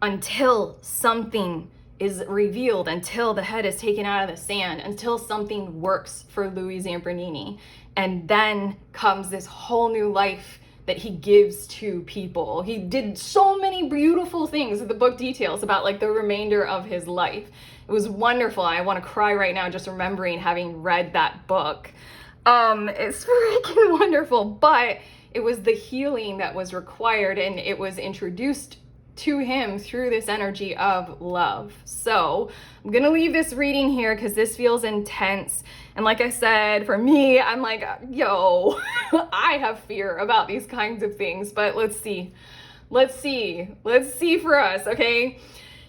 until something is revealed, until the head is taken out of the sand, until something works for Louis Zamperini. And then comes this whole new life that he gives to people. He did so many beautiful things that the book details about like the remainder of his life. It was wonderful. I want to cry right now just remembering having read that book. It's freaking wonderful, but it was the healing that was required, and it was introduced to him through this energy of love. So I'm gonna leave this reading here because this feels intense. And like I said, for me, I'm like, yo, I have fear about these kinds of things, but let's see for us, okay?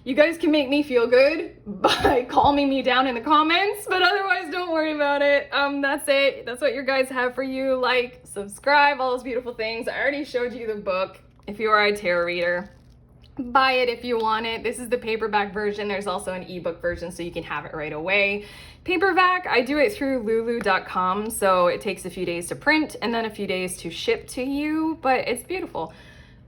You guys can make me feel good by calming me down in the comments, but otherwise don't worry about it. That's it. That's what your guys have for you. Like, subscribe, all those beautiful things. I already showed you the book. If you are a tarot reader, buy it if you want it. This is the paperback version. There's also an ebook version so you can have it right away. Paperback, I do it through lulu.com, so it takes a few days to print and then a few days to ship to you, but it's beautiful.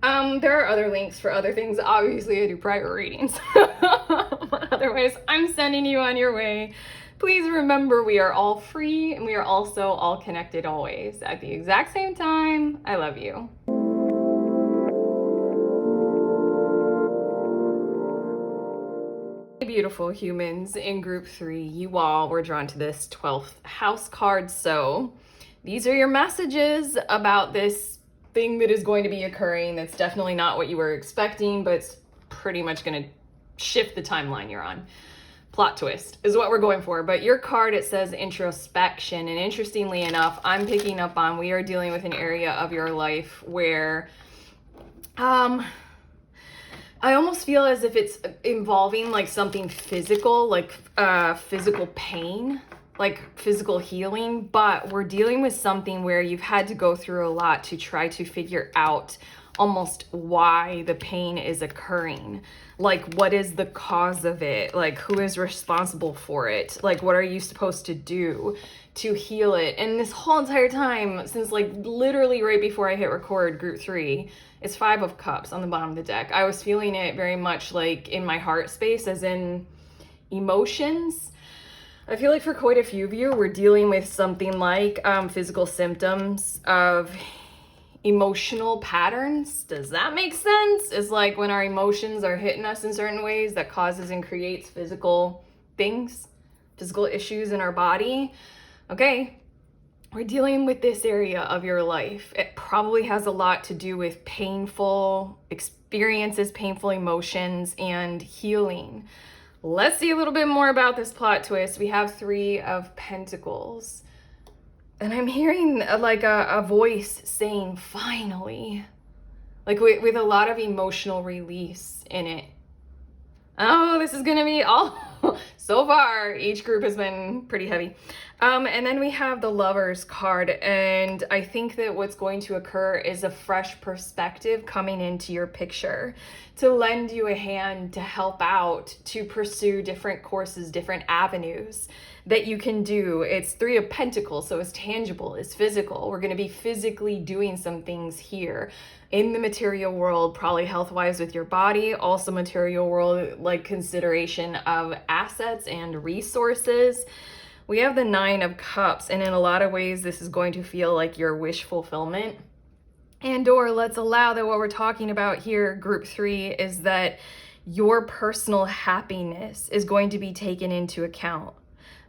There are other links for other things. Obviously, I do private readings. But otherwise, I'm sending you on your way. Please remember, we are all free and we are also all connected always at the exact same time. I love you. Beautiful humans in group 3, you all were drawn to this 12th house card. So these are your messages about this thing that is going to be occurring. That's definitely not what you were expecting, but it's pretty much going to shift the timeline you're on. Plot twist is what we're going for. But your card, it says introspection. And interestingly enough, I'm picking up on, we are dealing with an area of your life where I almost feel as if it's involving like something physical, like physical pain, like physical healing, but we're dealing with something where you've had to go through a lot to try to figure out almost why the pain is occurring. Like, what is the cause of it? Like, who is responsible for it? Like, what are you supposed to do to heal it? And this whole entire time, since like literally right before I hit record group 3, it's 5 of Cups on the bottom of the deck. I was feeling it very much like in my heart space, as in emotions. I feel like for quite a few of you, we're dealing with something like physical symptoms of emotional patterns. Does that make sense? It's like when our emotions are hitting us in certain ways that causes and creates physical things, physical issues in our body. Okay, we're dealing with this area of your life. It probably has a lot to do with painful experiences, painful emotions, and healing. Let's see a little bit more about this plot twist. We have 3 of Pentacles. And I'm hearing like a voice saying, finally, like with a lot of emotional release in it. Oh, this is going to be all, so far, each group has been pretty heavy. And then we have the Lovers card. And I think that what's going to occur is a fresh perspective coming into your picture to lend you a hand, to help out, to pursue different courses, different avenues that you can do. It's 3 of Pentacles, so it's tangible, it's physical. We're going to be physically doing some things here in the material world, probably health-wise with your body, also material world, like consideration of assets and resources. We have the 9 of Cups, and in a lot of ways, this is going to feel like your wish fulfillment. And or let's allow that what we're talking about here, group 3, is that your personal happiness is going to be taken into account.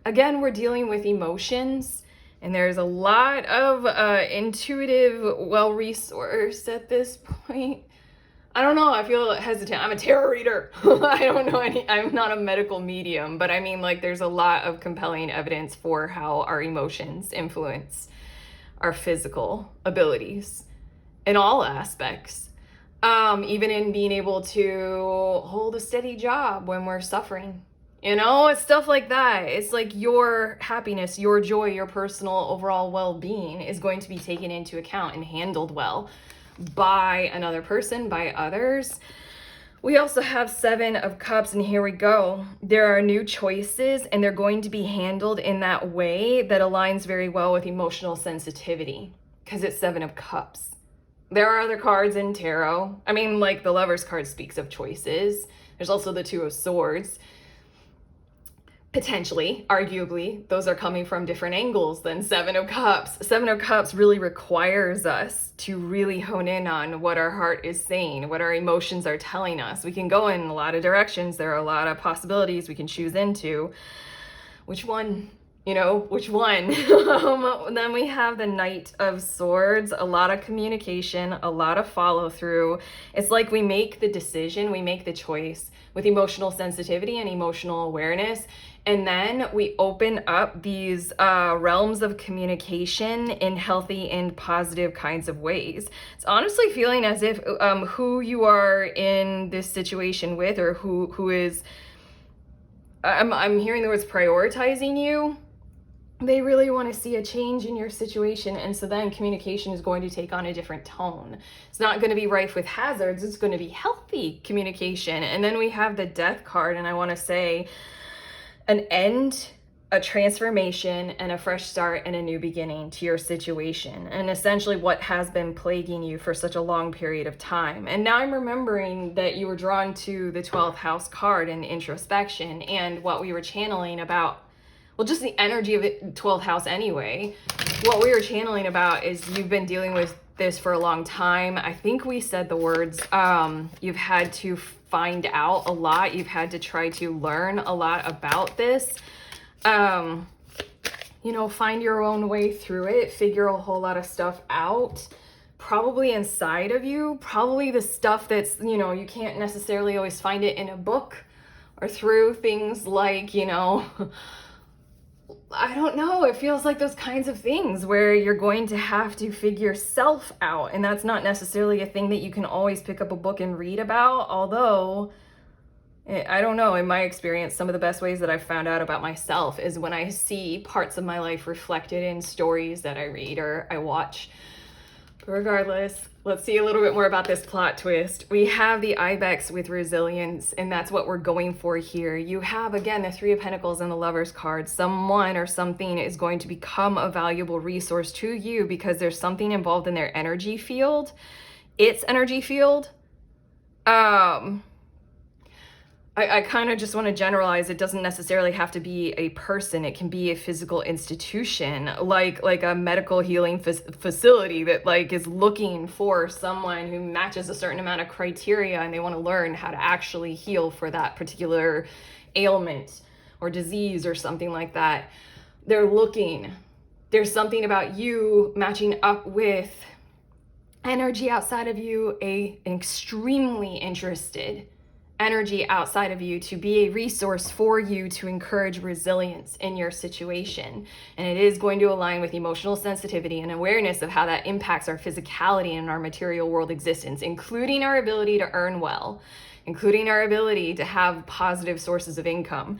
Again, we're dealing with emotions, and there's a lot of intuitive, well-resourced at this point. I don't know, I feel hesitant. I'm a tarot reader. I don't know I'm not a medical medium, but I mean, like, there's a lot of compelling evidence for how our emotions influence our physical abilities in all aspects. Even in being able to hold a steady job when we're suffering. You know, it's stuff like that. It's like your happiness, your joy, your personal overall well-being is going to be taken into account and handled well by another person, by others. We also have 7 of Cups, and here we go. There are new choices, and they're going to be handled in that way that aligns very well with emotional sensitivity, because it's 7 of Cups. There are other cards in tarot. I mean, like the Lovers card speaks of choices. There's also the 2 of Swords. Potentially, arguably, those are coming from different angles than 7 of Cups. 7 of Cups really requires us to really hone in on what our heart is saying, what our emotions are telling us. We can go in a lot of directions. There are a lot of possibilities we can choose into. Which one? You know, which one? Then we have the Knight of Swords, a lot of communication, a lot of follow through. It's like we make the decision, we make the choice with emotional sensitivity and emotional awareness. And then we open up these realms of communication in healthy and positive kinds of ways. It's honestly feeling as if who you are in this situation with, or who is, I'm hearing the words prioritizing you. They really want to see a change in your situation, and so then communication is going to take on a different tone. It's not going to be rife with hazards, it's going to be healthy communication. And then we have the Death card, and I want to say an end, a transformation, and a fresh start and a new beginning to your situation, and essentially what has been plaguing you for such a long period of time. And now I'm remembering that you were drawn to the 12th house card and introspection, and what we were channeling about, well, just the energy of the 12th house anyway. What we were channeling about is you've been dealing with this for a long time. I think we said the words, you've had to find out a lot. You've had to try to learn a lot about this. You know, find your own way through it, figure a whole lot of stuff out, probably inside of you, probably the stuff that's, you know, you can't necessarily always find it in a book or through things like, you know, I don't know, it feels like those kinds of things where you're going to have to figure self out, and that's not necessarily a thing that you can always pick up a book and read about, although, I don't know, in my experience, some of the best ways that I've found out about myself is when I see parts of my life reflected in stories that I read or I watch. But regardless, let's see a little bit more about this plot twist. We have the Ibex with resilience, and that's what we're going for here. You have, again, the 3 of Pentacles and the Lovers card. Someone or something is going to become a valuable resource to you because there's something involved in their energy field. Its energy field. I kind of just want to generalize. It doesn't necessarily have to be a person. It can be a physical institution, like a medical healing facility that like is looking for someone who matches a certain amount of criteria, and they want to learn how to actually heal for that particular ailment or disease or something like that. They're looking. There's something about you matching up with energy outside of you, an extremely interested energy outside of you to be a resource for you to encourage resilience in your situation. And it is going to align with emotional sensitivity and awareness of how that impacts our physicality and our material world existence, including our ability to earn well, including our ability to have positive sources of income.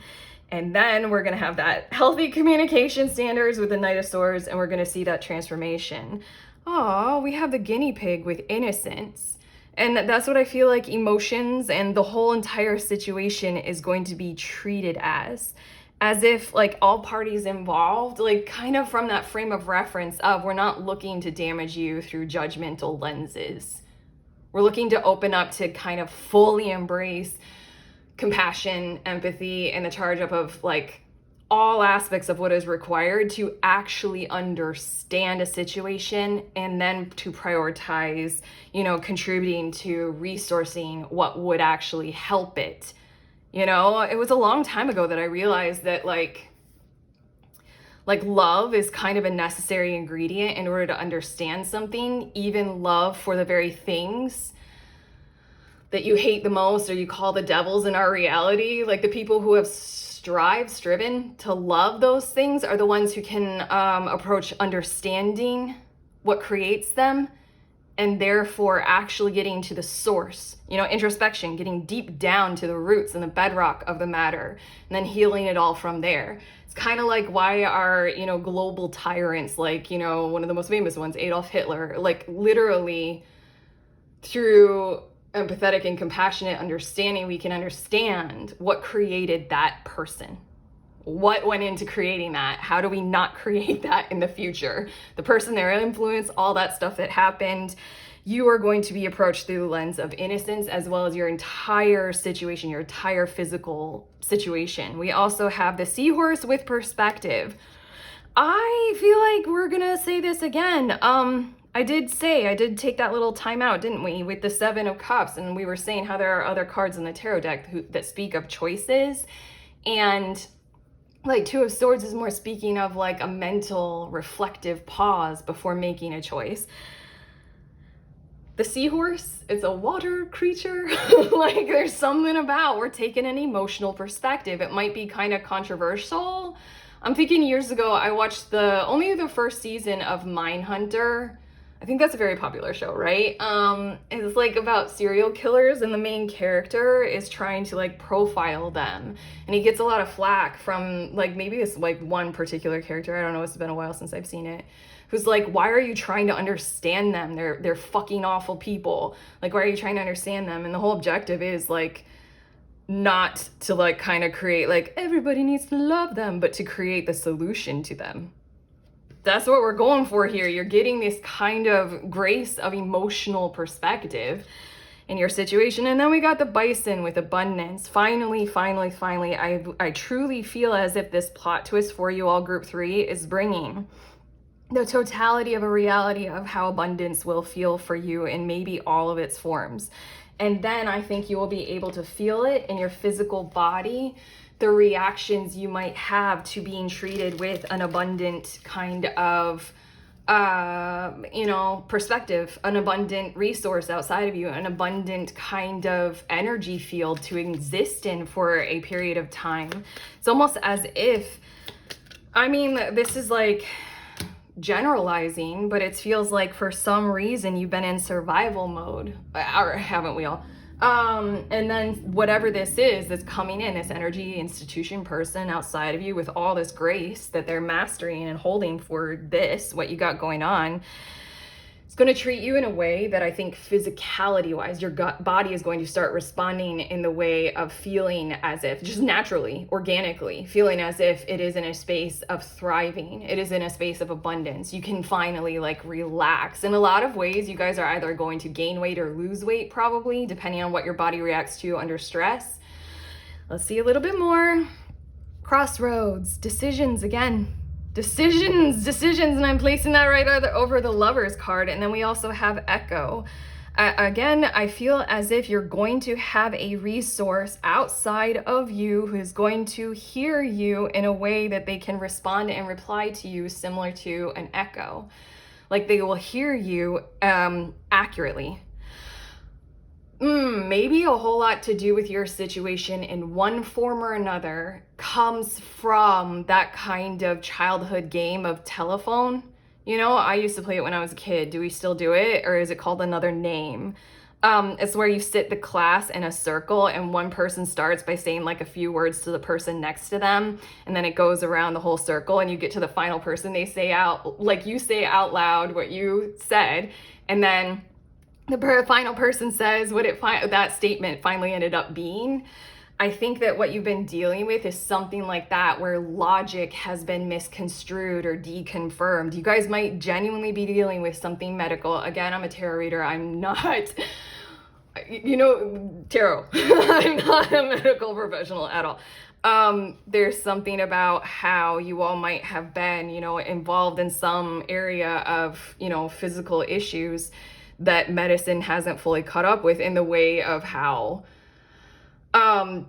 And then we're going to have that healthy communication standards with the Knight of Swords, and we're going to see that transformation. Oh, we have the guinea pig with innocence. And that's what I feel like emotions and the whole entire situation is going to be treated as if like all parties involved, like kind of from that frame of reference of we're not looking to damage you through judgmental lenses. We're looking to open up to kind of fully embrace compassion, empathy, and the charge up of like all aspects of what is required to actually understand a situation, and then to prioritize, contributing to resourcing what would actually help it. It was a long time ago that I realized that like love is kind of a necessary ingredient in order to understand something, even love for the very things that you hate the most or you call the devils in our reality. Like the people who have striven to love those things are the ones who can approach understanding what creates them, and therefore actually getting to the source, introspection, getting deep down to the roots and the bedrock of the matter, and then healing it all from there. It's kind of like why are, global tyrants, like, one of the most famous ones, Adolf Hitler, like literally through empathetic and compassionate understanding, we can understand what created that person. What went into creating that? How do we not create that in the future? The person, their influence, all that stuff that happened. You are going to be approached through the lens of innocence, as well as your entire situation, your entire physical situation. We also have the seahorse with perspective. I feel like we're gonna say this again. I did take that little time out, didn't we, with the Seven of Cups, and we were saying how there are other cards in the tarot deck that speak of choices, and like Two of Swords is more speaking of like a mental reflective pause before making a choice. The seahorse, it's a water creature. Like there's something about we're taking an emotional perspective. It might be kind of controversial. I'm thinking years ago I watched only the first season of Mindhunter. I think that's a very popular show, right? It's like about serial killers, and the main character is trying to like profile them, and he gets a lot of flack from like maybe it's like one particular character, I don't know, it's been a while since I've seen it, who's like, why are you trying to understand them? They're fucking awful people. Like, why are you trying to understand them? And the whole objective is like not to like kind of create like everybody needs to love them, but to create the solution to them. That's what we're going for here. You're getting this kind of grace of emotional perspective in your situation. And then we got the bison with abundance. Finally, I truly feel as if this plot twist for you all, group 3, is bringing the totality of a reality of how abundance will feel for you in maybe all of its forms. And then I think you will be able to feel it in your physical body, the reactions you might have to being treated with an abundant kind of, perspective, an abundant resource outside of you, an abundant kind of energy field to exist in for a period of time. It's almost as if, this is like generalizing, but it feels like for some reason you've been in survival mode, or haven't we all? And then whatever this is that's coming in, this energy, institution, person outside of you with all this grace that they're mastering and holding for this, what you got going on, it's going to treat you in a way that I think physicality wise, your gut body is going to start responding in the way of feeling as if, just naturally, organically, feeling as if it is in a space of thriving. It is in a space of abundance. You can finally like relax. In a lot of ways, you guys are either going to gain weight or lose weight, probably, depending on what your body reacts to under stress. Let's see a little bit more. Crossroads, decisions again. Decisions, and I'm placing that right over the Lovers card. And then we also have Echo. Again, I feel as if you're going to have a resource outside of you who is going to hear you in a way that they can respond and reply to you, similar to an echo. Like they will hear you accurately. Maybe a whole lot to do with your situation in one form or another comes from that kind of childhood game of telephone. You know, I used to play it when I was a kid. Do we still do it? Or is it called another name? It's where you sit the class in a circle and one person starts by saying like a few words to the person next to them. And then it goes around the whole circle and you get to the final person. They say you say out loud what you said. And then the final person says what that statement finally ended up being. I think that what you've been dealing with is something like that, where logic has been misconstrued or deconfirmed. You guys might genuinely be dealing with something medical. Again, I'm a tarot reader. I'm not, tarot. I'm not a medical professional at all. There's something about how you all might have been, involved in some area of, physical issues that medicine hasn't fully caught up with, in the way of how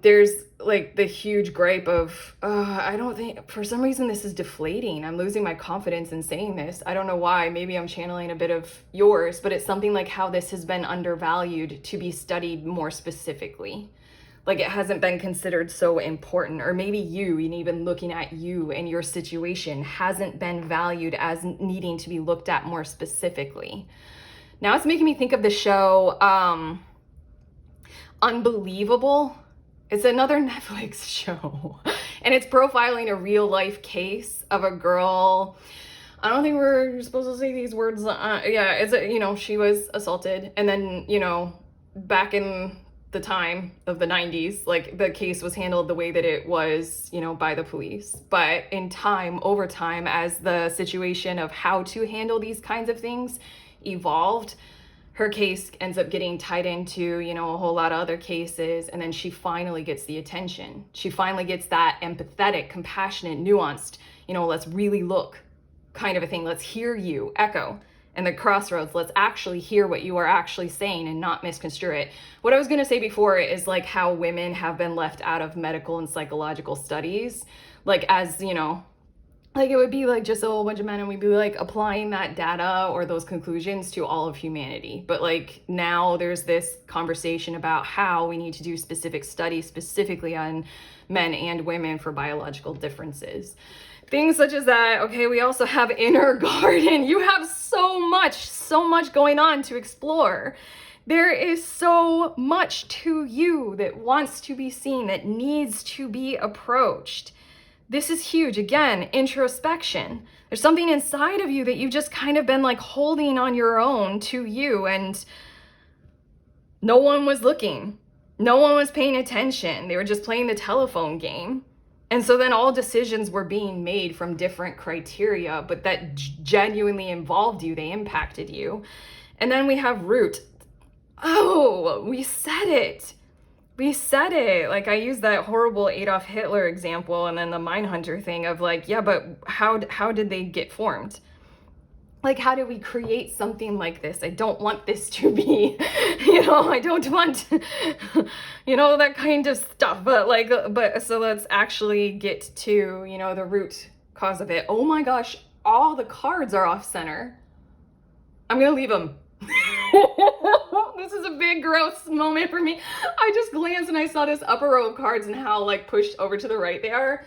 there's like the huge gripe of I don't think, for some reason this is deflating. I'm losing my confidence in saying this. I don't know why. Maybe I'm channeling a bit of yours, but it's something like how this has been undervalued to be studied more specifically. Like it hasn't been considered so important, or maybe you, and even looking at you and your situation, hasn't been valued as needing to be looked at more specifically. Now it's making me think of the show Unbelievable. It's another Netflix show. And it's profiling a real life case of a girl. I don't think we're supposed to say these words. She was assaulted. And then, back in the time of the 90s, like the case was handled the way that it was, by the police. But over time, as the situation of how to handle these kinds of things evolved, her case ends up getting tied into, a whole lot of other cases. And then she finally gets the attention. She finally gets that empathetic, compassionate, nuanced, let's really look kind of a thing. Let's hear you, echo. And the crossroads, let's actually hear what you are actually saying and not misconstrue it. What I was going to say before is like how women have been left out of medical and psychological studies. Like as, like it would be like just a whole bunch of men and we'd be like applying that data or those conclusions to all of humanity. But like now there's this conversation about how we need to do specific studies specifically on men and women for biological differences. Things such as that. Okay, we also have inner garden. You have so much going on to explore. There is so much to you that wants to be seen, that needs to be approached. This is huge. Again, introspection. There's something inside of you that you've just kind of been like holding on your own to you, and no one was looking. No one was paying attention. They were just playing the telephone game. And so then all decisions were being made from different criteria, but that genuinely involved you. They impacted you. And then we have root. Oh, we said it. Like I used that horrible Adolf Hitler example and then the Mindhunter thing of like, yeah, but how did they get formed? Like, how do we create something like this? I don't want this to be, I don't want, that kind of stuff. But so let's actually get to, the root cause of it. Oh my gosh, all the cards are off center. I'm going to leave them. This is a big gross moment for me. I just glanced and I saw this upper row of cards and how like pushed over to the right they are.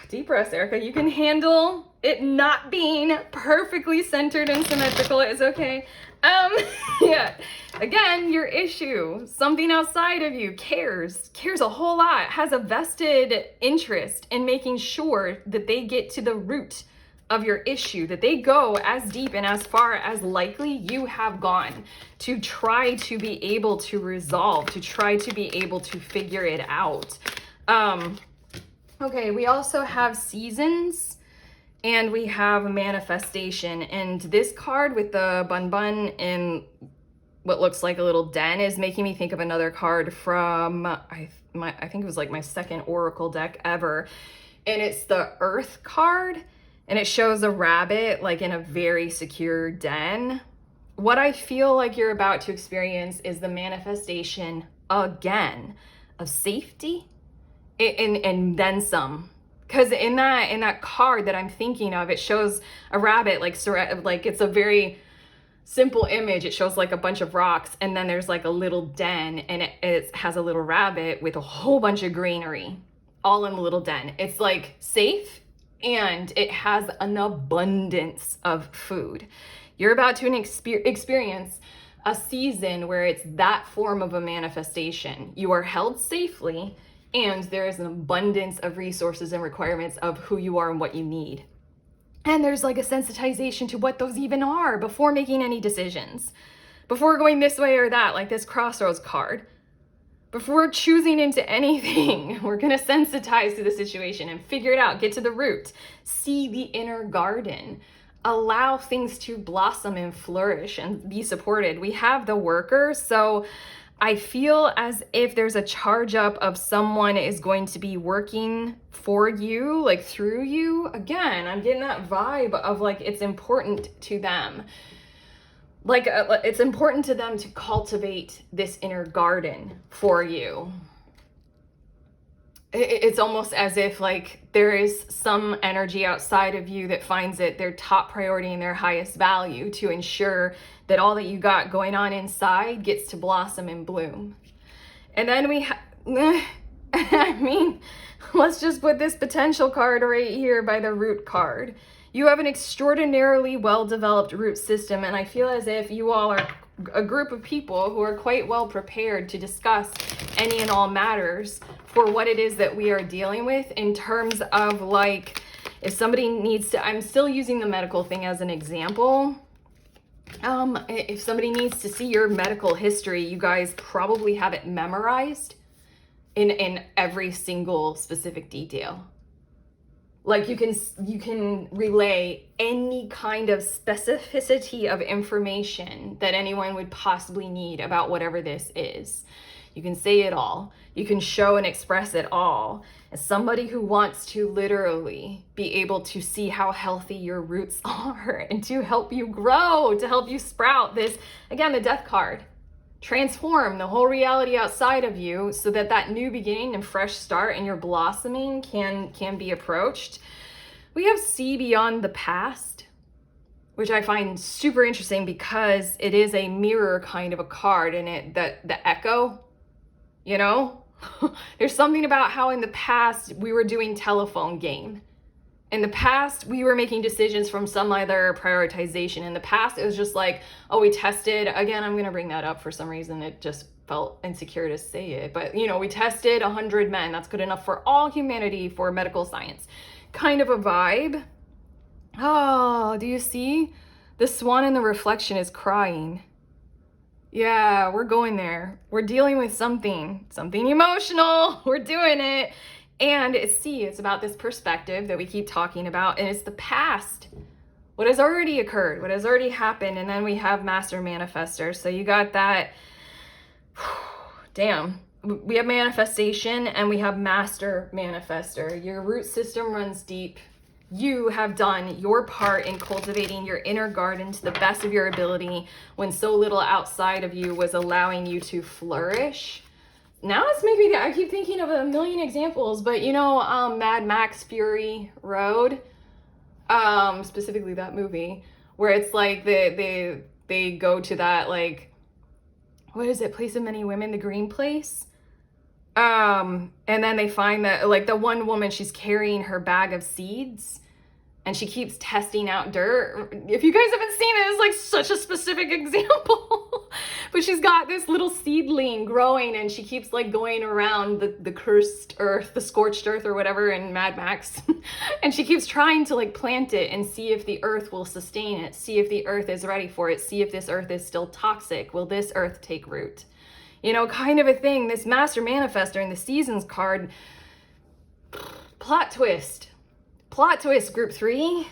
Deep breaths, Erica. You can handle it not being perfectly centered and symmetrical. It's okay. Yeah. Again, your issue, something outside of you cares a whole lot, has a vested interest in making sure that they get to the root of your issue, that they go as deep and as far as likely you have gone to try to be able to resolve, to try to be able to figure it out. Okay, we also have seasons and we have manifestation, and this card with the bun in what looks like a little den is making me think of another card from, I think it was like my second Oracle deck ever. And it's the Earth card. And it shows a rabbit like in a very secure den. What I feel like you're about to experience is the manifestation again of safety and then some. Because in that card that I'm thinking of, it shows a rabbit like it's a very simple image. It shows like a bunch of rocks, and then there's like a little den, and it has a little rabbit with a whole bunch of greenery all in the little den. It's like safe, and it has an abundance of food. You're about to experience a season where it's that form of a manifestation. You are held safely, and there is an abundance of resources and requirements of who you are and what you need. And there's like a sensitization to what those even are before making any decisions. Before going this way or that, like this crossroads card. Before choosing into anything, we're gonna sensitize to the situation and figure it out, get to the root, see the inner garden, allow things to blossom and flourish and be supported. We have the worker, so I feel as if there's a charge up of someone is going to be working for you, like through you. Again, I'm getting that vibe of like it's important to them. Like it's important to them to cultivate this inner garden for you. It's almost as if like there is some energy outside of you that finds it their top priority and their highest value to ensure that all that you got going on inside gets to blossom and bloom. And then let's just put this potential card right here by the root card. You have an extraordinarily well-developed root system, and I feel as if you all are a group of people who are quite well prepared to discuss any and all matters for what it is that we are dealing with in terms of like, if somebody needs to, I'm still using the medical thing as an example. If somebody needs to see your medical history, you guys probably have it memorized in every single specific detail. Like you can relay any kind of specificity of information that anyone would possibly need about whatever this is. You can say it all. You can show and express it all. As somebody who wants to literally be able to see how healthy your roots are and to help you grow, to help you sprout this, again, the death card. Transform the whole reality outside of you so that that new beginning and fresh start and your blossoming can be approached. We have see beyond the past, which I find super interesting because it is a mirror kind of a card, and the echo, you know, there's something about how in the past we were doing telephone game. In the past, we were making decisions from some other prioritization. In the past, it was just like, oh, we tested. Again, I'm going to bring that up for some reason. It just felt insecure to say it. But, you know, we tested 100 men. That's good enough for all humanity for medical science. Kind of a vibe. Oh, do you see? The swan in the reflection is crying. Yeah, we're going there. We're dealing with something emotional. We're doing it. And it's about this perspective that we keep talking about, and it's the past, what has already occurred, what has already happened. And then we have master manifester. So you got that, damn, we have manifestation and we have master manifester. Your root system runs deep. You have done your part in cultivating your inner garden to the best of your ability when so little outside of you was allowing you to flourish. Now it's maybe, I keep thinking of a million examples, but you know, Mad Max Fury Road, specifically that movie, where it's like they go to that, like, what is it, Place of Many Women, the green place? And then they find that, like, the one woman, she's carrying her bag of seeds, and she keeps testing out dirt. If you guys haven't seen it, it's like such a specific example. But she's got this little seedling growing, and she keeps like going around the cursed earth, the scorched earth or whatever in Mad Max. And she keeps trying to like plant it and see if the earth will sustain it, see if the earth is ready for it, see if this earth is still toxic. Will this earth take root? You know, kind of a thing. This Master Manifestor in the Seasons card, plot twist. Plot twist, group 3.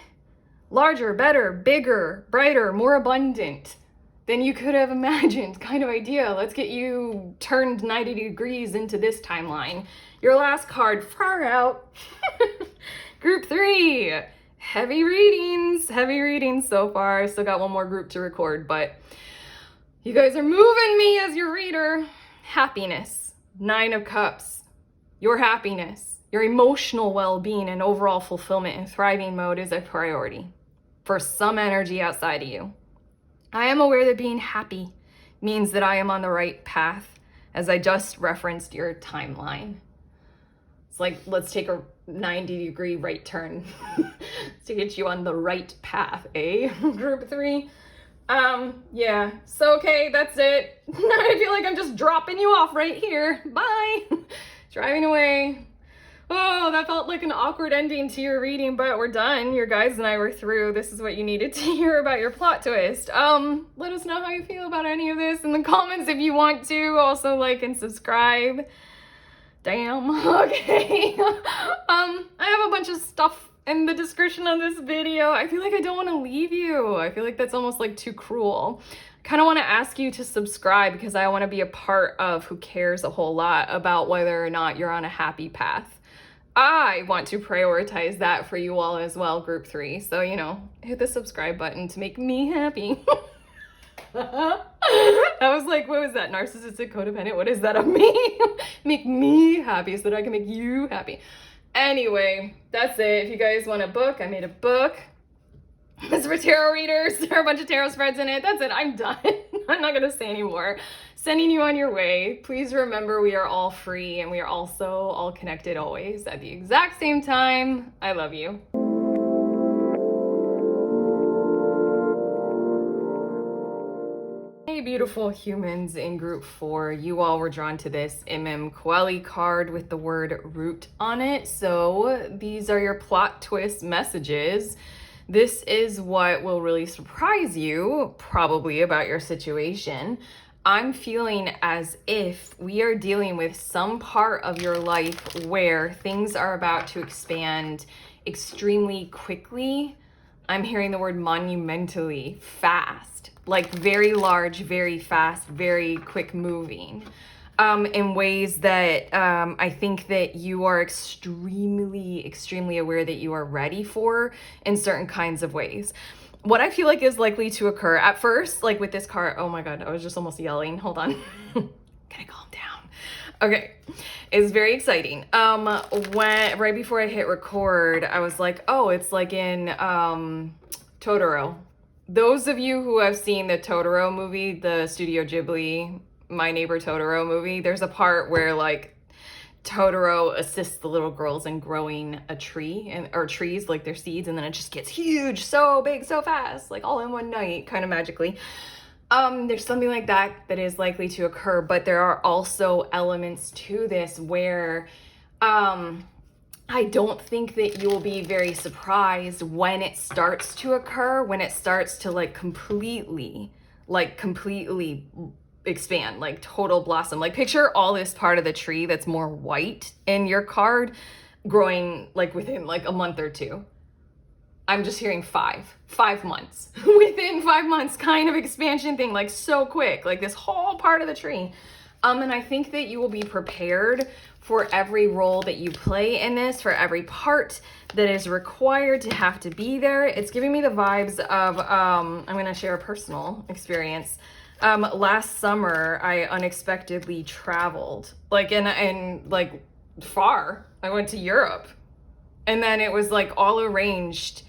Larger, better, bigger, brighter, more abundant. than you could have imagined kind of idea. Let's get you turned 90 degrees into this timeline. Your last card, far out. Group 3, heavy readings so far. I still got one more group to record, but you guys are moving me as your reader. Happiness, 9 of Cups. Your happiness, your emotional well-being and overall fulfillment and thriving mode is a priority for some energy outside of you. I am aware that being happy means that I am on the right path, as I just referenced your timeline. It's like, let's take a 90-degree right turn to get you on the right path, eh? Group 3. Yeah, so okay, that's it. I feel like I'm just dropping you off right here. Bye. Driving away. Oh, that felt like an awkward ending to your reading, but we're done. Your guides and I were through. This is what you needed to hear about your plot twist. Let us know how you feel about any of this in the comments if you want to. Also like and subscribe. Damn. Okay. I have a bunch of stuff in the description of this video. I feel like I don't want to leave you. I feel like that's almost like too cruel. I kind of want to ask you to subscribe because I want to be a part of who cares a whole lot about whether or not you're on a happy path. I want to prioritize that for you all as well, group 3. So, you know, hit the subscribe button to make me happy. That was like, what was that? Narcissistic, codependent? What is that of me? Make me happy so that I can make you happy. Anyway, that's it. If you guys want a book, I made a book. It's for tarot readers. There are a bunch of tarot spreads in it. That's it. I'm done. I'm not going to say anymore. Sending you on your way. Please remember we are all free and we are also all connected always at the exact same time. I love you. Hey beautiful humans in group 4, you all were drawn to this Imum Coeli card with the word root on it. So these are your plot twist messages. This is what will really surprise you probably about your situation. I'm feeling as if we are dealing with some part of your life where things are about to expand extremely quickly. I'm hearing the word monumentally fast, like very large, very fast, very quick moving, in ways that I think that you are extremely aware that you are ready for in certain kinds of ways. What I feel like is likely to occur at first, like with this card, oh my God, I was just almost yelling. Hold on. Can I calm down? Okay, it's very exciting. Right before I hit record, I was like, oh, it's like in Totoro. Those of you who have seen the Totoro movie, the Studio Ghibli, My Neighbor Totoro movie, there's a part where like Totoro assists the little girls in growing a tree or trees, like their seeds, and then it just gets huge, so big, so fast, like all in one night, kind of magically. There's something like that that is likely to occur, but there are also elements to this where I don't think that you will be very surprised when it starts to occur, when it starts to like completely expand, like total blossom. Like picture all this part of the tree that's more white in your card growing like within like a month or 2. I'm just hearing 5 months within 5 months kind of expansion thing, like so quick, like this whole part of the tree. And I think that you will be prepared for every role that you play in this, for every part that is required to have to be there. It's giving me the vibes of, I'm gonna share a personal experience. Last summer, I unexpectedly traveled, like, and like far. I went to Europe, and then it was like all arranged,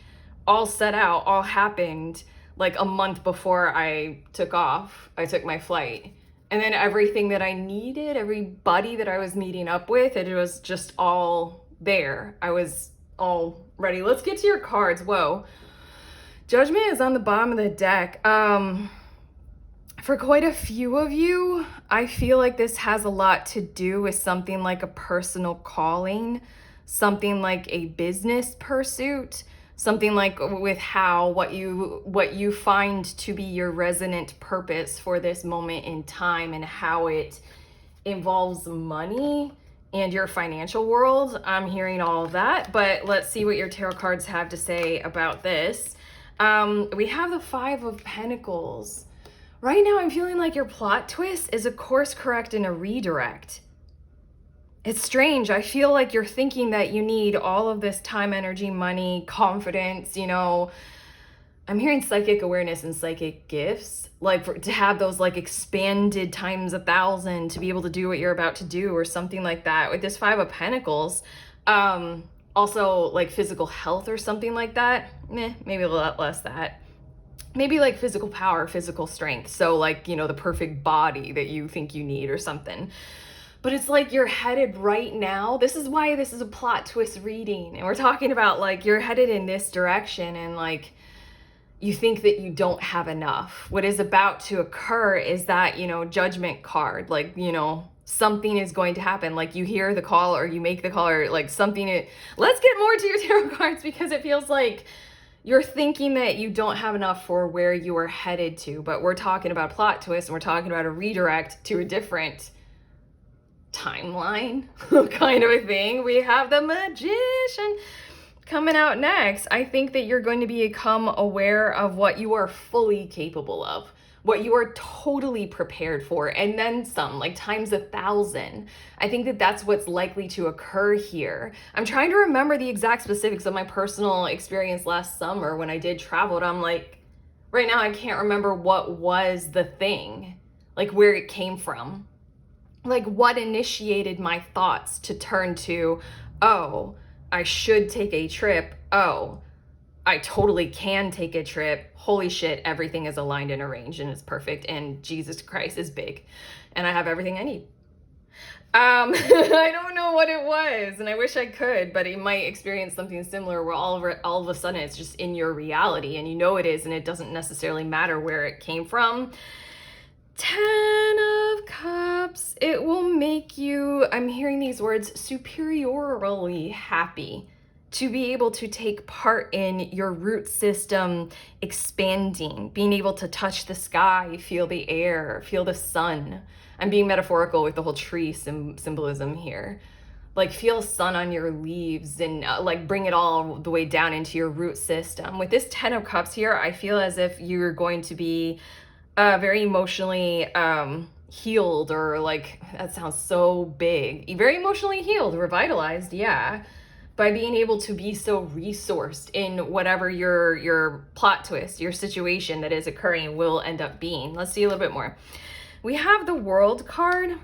all set out, all happened like a month before I took off. I took my flight, and then everything that I needed, everybody that I was meeting up with, it was just all there. I was all ready. Let's get to your cards. Whoa. Judgment is on the bottom of the deck. For quite a few of you, I feel like this has a lot to do with something like a personal calling, something like a business pursuit, something like with what you find to be your resonant purpose for this moment in time and how it involves money and your financial world. I'm hearing all of that, but let's see what your tarot cards have to say about this. We have the 5 of Pentacles. Right now, I'm feeling like your plot twist is a course correct and a redirect. It's strange. I feel like you're thinking that you need all of this time, energy, money, confidence, I'm hearing psychic awareness and psychic gifts, like to have those like expanded times 1,000 to be able to do what you're about to do or something like that. With this Five of Pentacles, also like physical health or something like that. Maybe a lot less that. Maybe like physical power, physical strength. So like, the perfect body that you think you need or something. But it's like you're headed right now. This is why this is a plot twist reading. And we're talking about like you're headed in this direction and like you think that you don't have enough. What is about to occur is that, judgment card, like, something is going to happen. Like you hear the call or you make the call or like something. Let's get more to your tarot cards because it feels like you're thinking that you don't have enough for where you are headed to. But we're talking about a plot twist and we're talking about a redirect to a different timeline kind of a thing. We have the Magician coming out next. I think that you're going to become aware of what you are fully capable of, what you are totally prepared for, and then some, like times 1,000. I think that that's what's likely to occur here. I'm trying to remember the exact specifics of my personal experience last summer when I did travel, and I'm like, right now I can't remember what was the thing, like where it came from. Like what initiated my thoughts to turn to, oh, I should take a trip. Oh, I totally can take a trip. Holy shit, everything is aligned and arranged and it's perfect. And Jesus Christ is big. And I have everything I need. I don't know what it was and I wish I could, but you might experience something similar where all of a sudden it's just in your reality and it is and it doesn't necessarily matter where it came from. 10 of Cups, it will make you, I'm hearing these words, superiorly happy to be able to take part in your root system expanding, being able to touch the sky, feel the air, feel the sun. I'm being metaphorical with the whole tree symbolism here. Like feel sun on your leaves and like bring it all the way down into your root system. With this 10 of Cups here, I feel as if you're going to be very emotionally healed, or like, that sounds so big. Very emotionally healed, revitalized, yeah. By being able to be so resourced in whatever your plot twist, your situation that is occurring will end up being. Let's see a little bit more. We have the World card.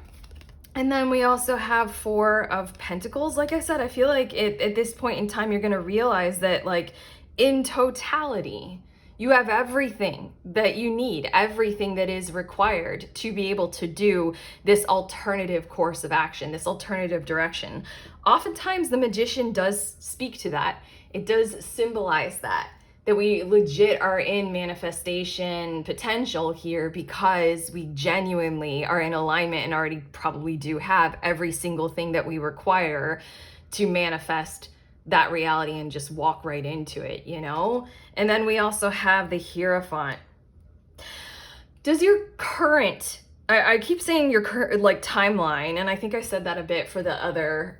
And then we also have 4 of Pentacles. Like I said, I feel like at this point in time, you're going to realize that like in totality, you have everything that you need, everything that is required to be able to do this alternative course of action, this alternative direction. Oftentimes the Magician does speak to that. It does symbolize that we legit are in manifestation potential here because we genuinely are in alignment and already probably do have every single thing that we require to manifest that reality and just walk right into it, And then we also have the Hierophant. Does your current, I keep saying your current like timeline, and I think I said that a bit for the other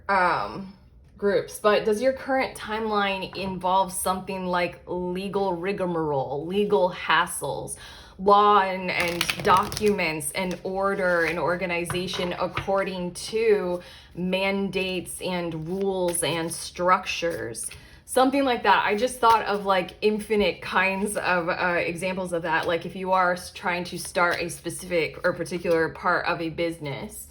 groups, but does your current timeline involve something like legal rigmarole, legal hassles, law and documents and order and organization according to mandates and rules and structures? Something like that. I just thought of like infinite kinds of examples of that. Like if you are trying to start a specific or particular part of a business,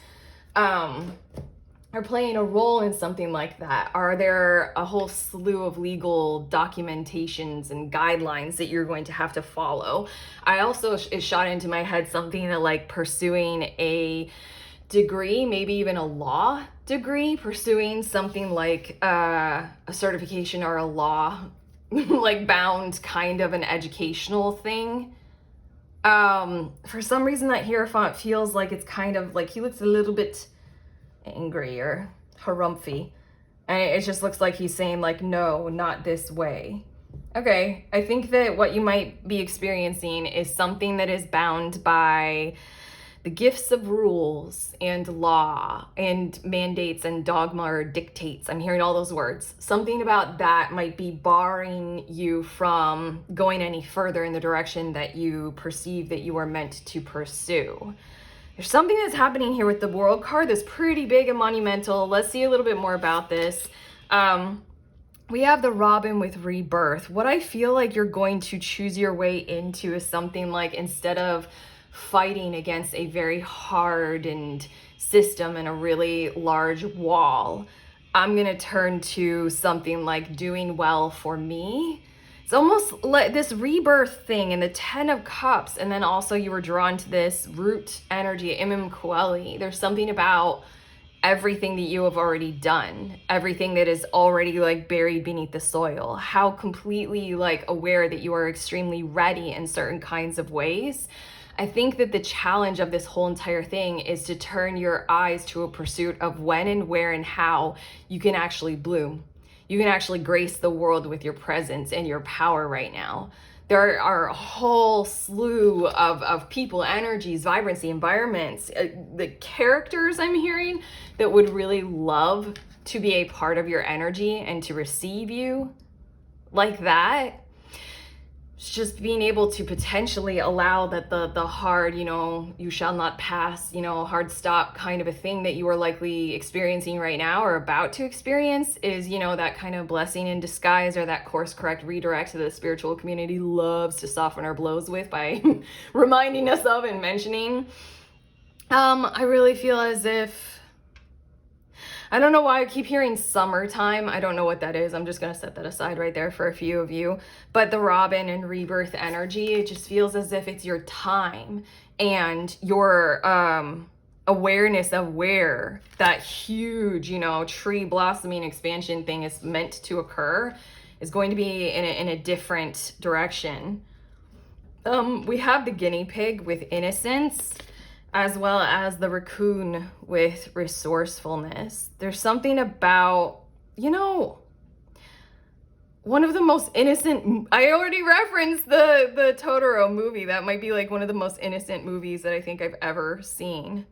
or playing a role in something like that, are there a whole slew of legal documentations and guidelines that you're going to have to follow? I also, it shot into my head something that like pursuing a degree, maybe even a law degree, pursuing something like a certification or a law like bound kind of an educational thing. For some reason that Hierophant feels like it's kind of like he looks a little bit angry or harumphy, and it just looks like he's saying like, no, not this way. Okay, I think that what you might be experiencing is something that is bound by the gifts of rules and law and mandates and dogma or dictates. I'm hearing all those words. Something about that might be barring you from going any further in the direction that you perceive that you are meant to pursue. There's something that's happening here with the World card that's pretty big and monumental. Let's see a little bit more about this. We have the Robin with rebirth. What I feel like you're going to choose your way into is something like, instead of fighting against a very hardened system and a really large wall, I'm going to turn to something like doing well for me. It's almost like this rebirth thing and the 10 of Cups. And then also you were drawn to this root energy, Imum Coeli. There's something about everything that you have already done, everything that is already like buried beneath the soil, how completely like aware that you are extremely ready in certain kinds of ways. I think that the challenge of this whole entire thing is to turn your eyes to a pursuit of when and where and how you can actually bloom. You can actually grace the world with your presence and your power right now. There are a whole slew of people, energies, vibrancy, environments, the characters I'm hearing that would really love to be a part of your energy and to receive you like that. It's just being able to potentially allow that the hard, you shall not pass, hard stop kind of a thing that you are likely experiencing right now or about to experience is, that kind of blessing in disguise, or that course correct redirect that the spiritual community loves to soften our blows with by reminding us of and mentioning. I really feel as if, I don't know why I keep hearing summertime. I don't know what that is. I'm just going to set that aside right there for a few of you. But the Robin and rebirth energy, it just feels as if it's your time and your awareness of where that huge, tree blossoming expansion thing is meant to occur is going to be in a different direction. We have the guinea pig with innocence, as well as the raccoon with resourcefulness. There's something about, one of the most innocent, I already referenced the Totoro movie. That might be like one of the most innocent movies that I think I've ever seen.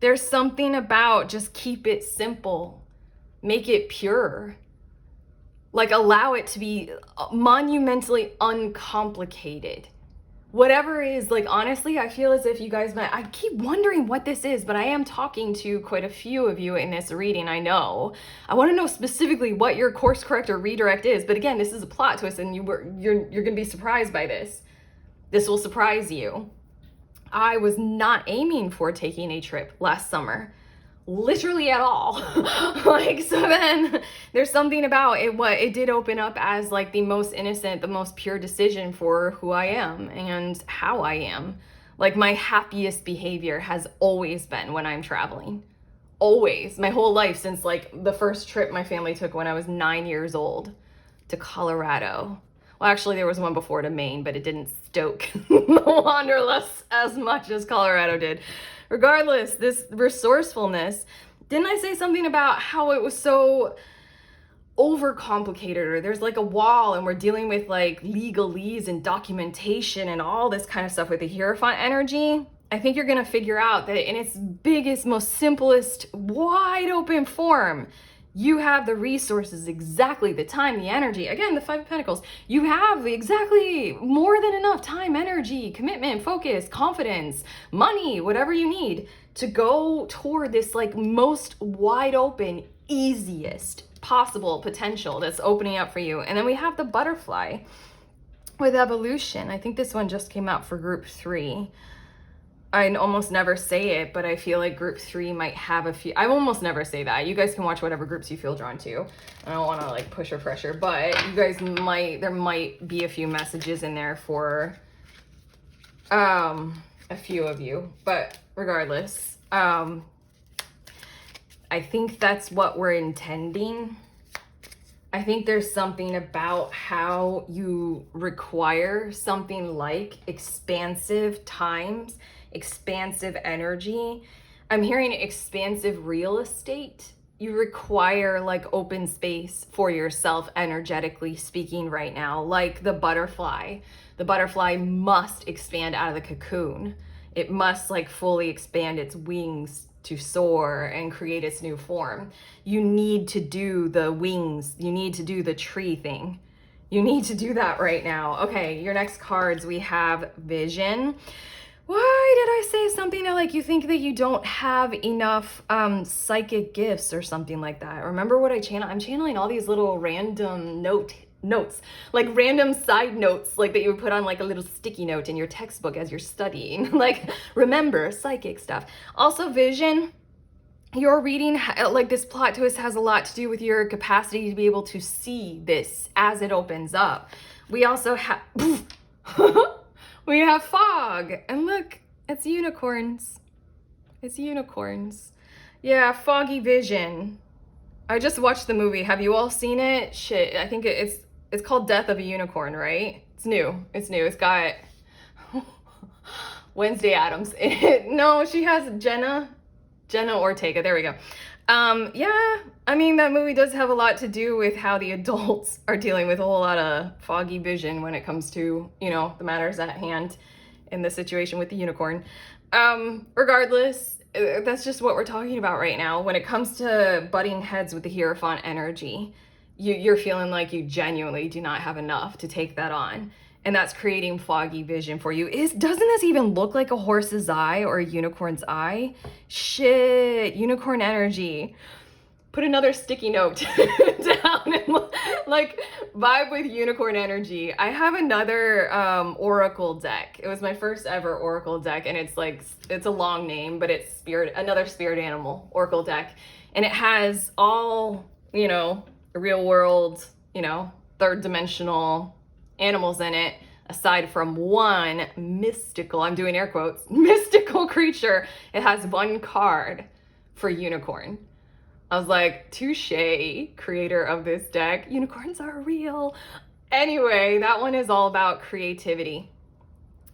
There's something about just keep it simple, make it pure. Like allow it to be monumentally uncomplicated. Whatever is, like, honestly, I feel as if you guys might, I keep wondering what this is, but I am talking to quite a few of you in this reading, I know. I want to know specifically what your course correct or redirect is, but again, this is a plot twist and you're going to be surprised by this. This will surprise you. I was not aiming for taking a trip last summer. Literally at all. So then there's something about it, what it did open up as like the most innocent, the most pure decision for who I am and how I am. Like my happiest behavior has always been when I'm traveling. Always. My whole life, since like the first trip my family took when I was 9 years old to Colorado. Well, actually there was one before to Maine, but it didn't stoke the wanderlust as much as Colorado did. Regardless, this resourcefulness, didn't I say something about how it was so overcomplicated, or there's like a wall and we're dealing with like legalese and documentation and all this kind of stuff with the Hierophant energy? I think you're going to figure out that in its biggest, most simplest, wide open form, you have the resources, exactly the time, the energy. Again, the Five of Pentacles. You have exactly more than enough time, energy, commitment, focus, confidence, money, whatever you need to go toward this like most wide open, easiest possible potential that's opening up for you. And then we have the butterfly with evolution. I think this one just came out for group 3. I almost never say it, but I feel like group 3 might have a few. I almost never say that. You guys can watch whatever groups you feel drawn to. I don't want to like push or pressure, but you guys there might be a few messages in there for a few of you. But regardless, I think that's what we're intending. I think there's something about how you require something like expansive times, expansive energy. I'm hearing expansive real estate. You require like open space for yourself, energetically speaking right now, like the butterfly. The butterfly must expand out of the cocoon. It must like fully expand its wings to soar and create its new form. You need to do the wings. You need to do the tree thing. You need to do that right now. Okay, your next cards, we have Vision. Why did I say something like you think that you don't have enough psychic gifts or something like that? Remember what I channel? I'm channeling all these little random notes, like random side notes, like that you would put on like a little sticky note in your textbook as you're studying. Like, remember, psychic stuff. Also, Vision, your reading, like this plot twist has a lot to do with your capacity to be able to see this as it opens up. We also have... We have Fog, and look, it's unicorns. It's unicorns. Yeah, Foggy Vision. I just watched the movie. Have you all seen it? Shit, I think it's called Death of a Unicorn, right? It's new. It's new. It's got Wednesday Addams in it. No, she has Jenna Ortega. There we go. Yeah, I mean, that movie does have a lot to do with how the adults are dealing with a whole lot of foggy vision when it comes to, you know, the matters at hand in the situation with the unicorn. Regardless, that's just what we're talking about right now. When it comes to butting heads with the Hierophant energy, you're feeling like you genuinely do not have enough to take that on. And that's creating foggy vision for you. Doesn't this even look like a horse's eye or a unicorn's eye? Shit, unicorn energy. Put another sticky note down and like vibe with unicorn energy. I have another oracle deck. It was my first ever oracle deck, and it's a long name, but it's another spirit animal oracle deck. And it has all, you know, real world, you know, third dimensional animals in it, aside from one mystical, I'm doing air quotes, mystical creature. It has one card for unicorn. I was like, touche, creator of this deck. Unicorns are real. Anyway, that one is all about creativity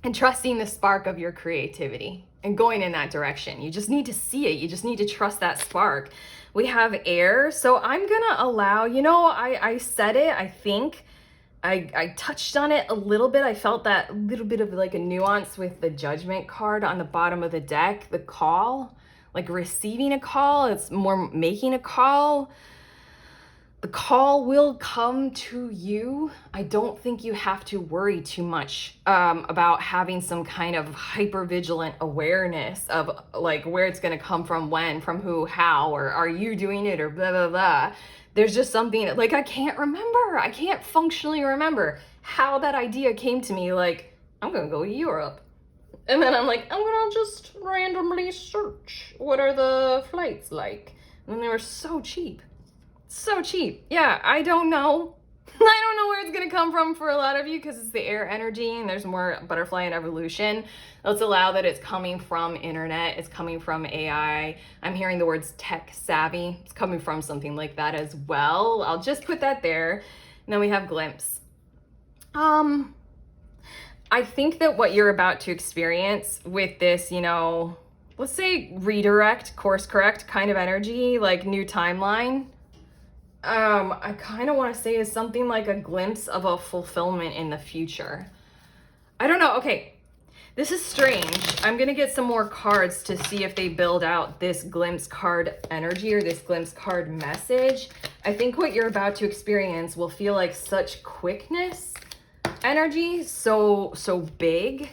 and trusting the spark of your creativity and going in that direction. You just need to see it. You just need to trust that spark. We have air. So I'm gonna allow, you know, I said it, I think, I touched on it a little bit. I felt that little bit of like a nuance with the Judgment card on the bottom of the deck, the call, like receiving a call. It's more making a call. The call will come to you. I don't think you have to worry too much about having some kind of hypervigilant awareness of like where it's going to come from, when, from who, how, or are you doing it, or blah, blah, blah. There's just something like I can't functionally remember how that idea came to me. Like, I'm gonna go to Europe, and then I'm like, I'm gonna just randomly search what are the flights like, and they were so cheap. Yeah, I don't know where it's gonna come from for a lot of you, because it's the air energy and there's more butterfly and evolution. Let's allow that it's coming from internet, it's coming from AI. I'm hearing the words tech savvy. It's coming from something like that as well. I'll just put that there. And then we have glimpse. I think that what you're about to experience with this, you know, let's say redirect, course correct kind of energy, like new timeline, I kind of want to say is something like a glimpse of a fulfillment in the future. I don't know. Okay, this is strange. I'm going to get some more cards to see if they build out this glimpse card energy or this glimpse card message. I think what you're about to experience will feel like such quickness energy, so big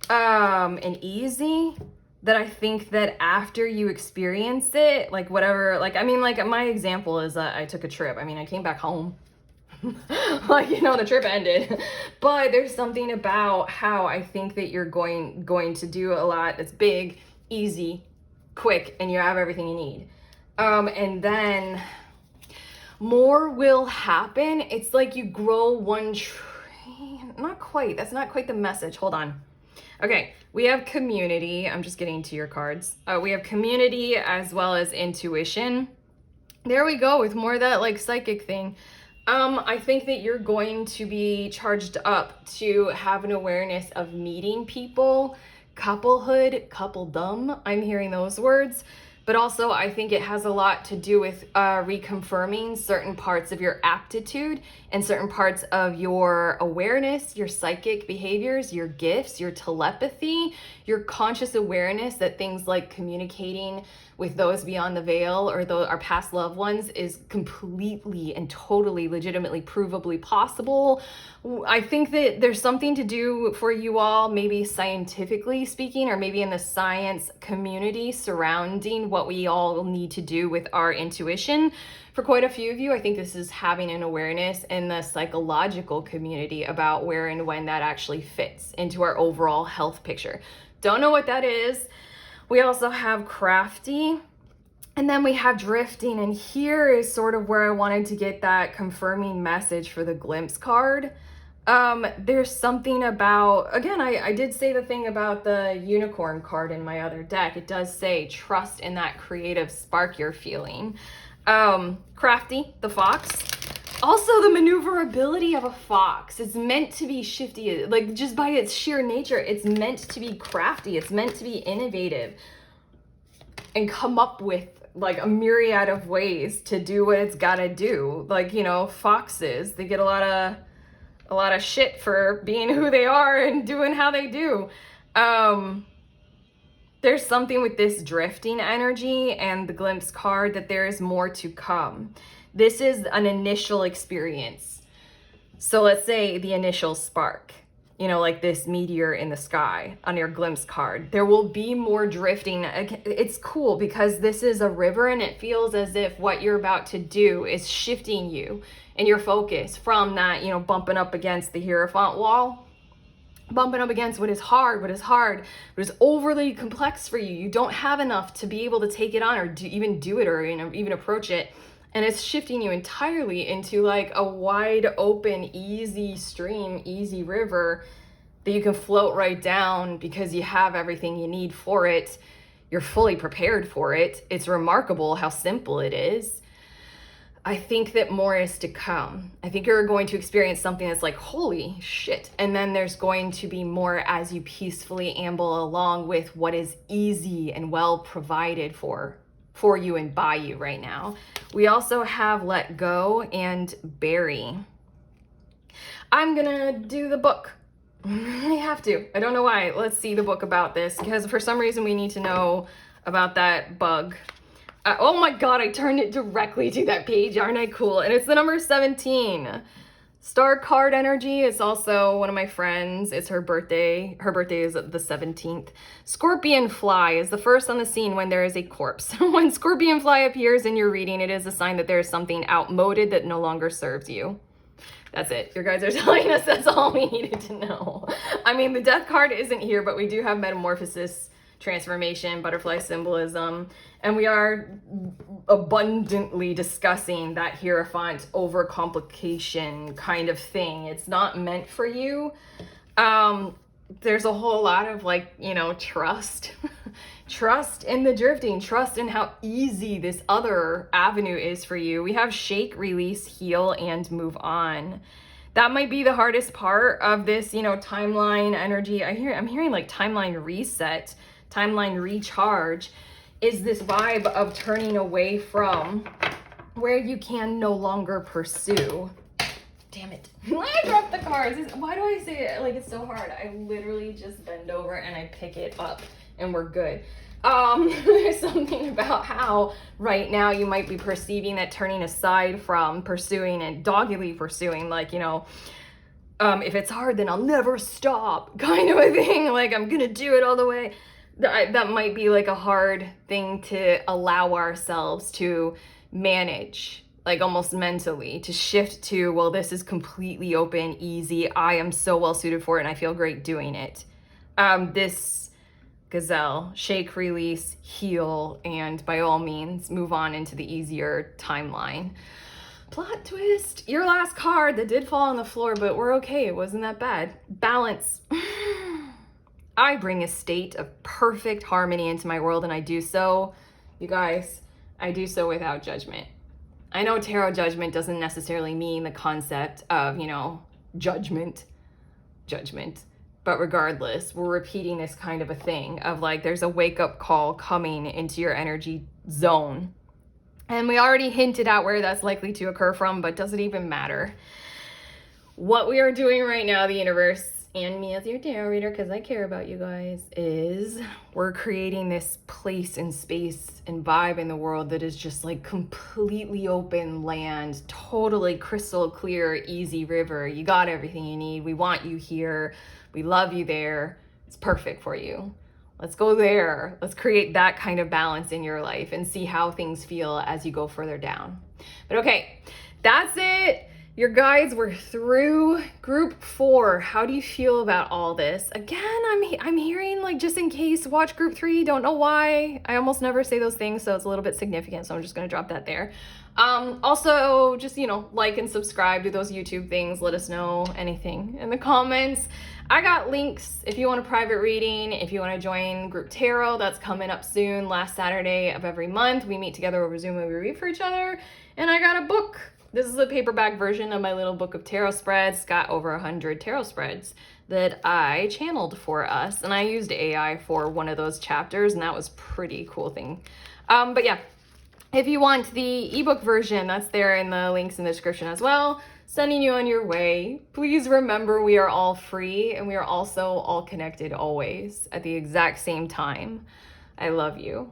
and easy, that I think that after you experience it, like whatever, like, I mean, like my example is I took a trip. I mean, I came back home. Like, you know, the trip ended. But there's something about how I think that you're going to do a lot that's big, easy, quick, and you have everything you need. And then more will happen. It's like you grow one tree. Not quite. That's not quite the message. Hold on. Okay, we have community. I'm just getting to your cards. We have community as well as intuition. There we go, with more of that like psychic thing. I think that you're going to be charged up to have an awareness of meeting people, couplehood, coupledom. I'm hearing those words. but also I think it has a lot to do with reconfirming certain parts of your aptitude and certain parts of your awareness, your psychic behaviors, your gifts, your telepathy, your conscious awareness that things like communicating with those beyond the veil or our past loved ones is completely and totally legitimately provably possible. I think that there's something to do for you all, maybe scientifically speaking, or maybe in the science community surrounding what we all need to do with our intuition. For quite a few of you, I think this is having an awareness in the psychological community about where and when that actually fits into our overall health picture. Don't know what that is. We also have crafty, and then we have drifting, and here is sort of where I wanted to get that confirming message for the glimpse card. There's something about, again, I did say the thing about the unicorn card in my other deck. It does say trust in that creative spark you're feeling. Crafty, the fox. Also, the maneuverability of a fox is meant to be shifty, like just by its sheer nature, it's meant to be crafty, it's meant to be innovative and come up with like a myriad of ways to do what it's gotta do. Like, you know, foxes, they get a lot of shit for being who they are and doing how they do. There's something with this drifting energy and the glimpse card that there is more to come. This is an initial experience. So let's say the initial spark, you know, like this meteor in the sky on your glimpse card. There will be more drifting. It's cool because this is a river and it feels as if what you're about to do is shifting you and your focus from that, you know, bumping up against the Hierophant wall, bumping up against what is hard, what is overly complex for you. You don't have enough to be able to take it on or even do it or, you know, even approach it. And it's shifting you entirely into like a wide open, easy stream, easy river that you can float right down because you have everything you need for it. You're fully prepared for it. It's remarkable how simple it is. I think that more is to come. I think you're going to experience something that's like, holy shit. And then there's going to be more as you peacefully amble along with what is easy and well provided for you and by you right now. We also have let go and bury. I'm gonna do the book. I have to. I don't know why. Let's see the book about this because for some reason we need to know about that bug. Oh my God, I turned it directly to that page. Aren't I cool? And it's the number 17. Star card energy. It's also one of my friends. It's her birthday. Her birthday is the 17th. Scorpion fly is the first on the scene when there is a corpse. When scorpion fly appears in your reading, it is a sign that there is something outmoded that no longer serves you. That's it. Your guys are telling us that's all we needed to know. I mean, the death card isn't here, but we do have metamorphosis, transformation, butterfly symbolism, and we are abundantly discussing that Hierophant overcomplication kind of thing. It's not meant for you. There's a whole lot of like, you know, trust. Trust in the drifting, trust in how easy this other avenue is for you. We have shake, release, heal, and move on. That might be the hardest part of this, you know, timeline energy. I'm hearing like timeline reset, timeline recharge, is this vibe of turning away from where you can no longer pursue. Damn it. I dropped the cards. Why do I say it like it's so hard? I literally just bend over and I pick it up and we're good. There's something about how right now you might be perceiving that turning aside from pursuing and doggedly pursuing, like, you know, if it's hard, then I'll never stop kind of a thing. Like, I'm gonna do it all the way. That might be like a hard thing to allow ourselves to manage, like almost mentally, to shift to, well, this is completely open, easy. I am so well suited for it and I feel great doing it. This gazelle, shake, release, heal, and by all means, move on into the easier timeline. Plot twist, your last card that did fall on the floor, but we're okay. It wasn't that bad. Balance. I bring a state of perfect harmony into my world, and I do so, you guys, I do so without judgment. I know tarot judgment doesn't necessarily mean the concept of, you know, judgment, but regardless, we're repeating this kind of a thing of like, there's a wake-up call coming into your energy zone. And we already hinted at where that's likely to occur from, but does it even matter? What we are doing right now, the universe, and me as your tarot reader, because I care about you guys, is we're creating this place and space and vibe in the world that is just like completely open land, totally crystal clear, easy river. You got everything you need. We want you here. We love you there. It's perfect for you. Let's go there. Let's create that kind of balance in your life and see how things feel as you go further down. But okay, that's it. Your guides were through group 4. How do you feel about all this? Again, I'm hearing, like, just in case, watch group 3. Don't know why. I almost never say those things, so it's a little bit significant, so I'm just gonna drop that there. Also, just, like and subscribe to those YouTube things. Let us know anything in the comments. I got links if you want a private reading, if you want to join group tarot. That's coming up soon, last Saturday of every month. We meet together over Zoom and we read for each other. And I got a book. This is a paperback version of my little book of tarot spreads. It's got over 100 tarot spreads that I channeled for us. And I used AI for one of those chapters, and that was a pretty cool thing. But yeah, if you want the ebook version, that's there in the links in the description as well. Sending you on your way. Please remember, we are all free and we are also all connected always at the exact same time. I love you.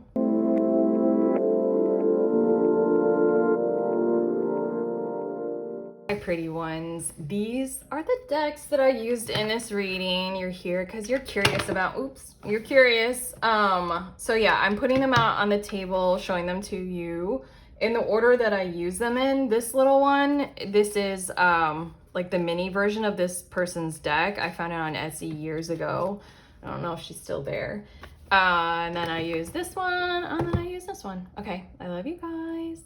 My pretty ones, these are the decks that I used in this reading. You're here because you're curious about, you're curious. So yeah, I'm putting them out on the table, showing them to you in the order that I use them in. This little one, this is like the mini version of this person's deck. I found it on Etsy years ago. I don't know if she's still there. And then I use this one, and then I use this one. Okay, I love you guys.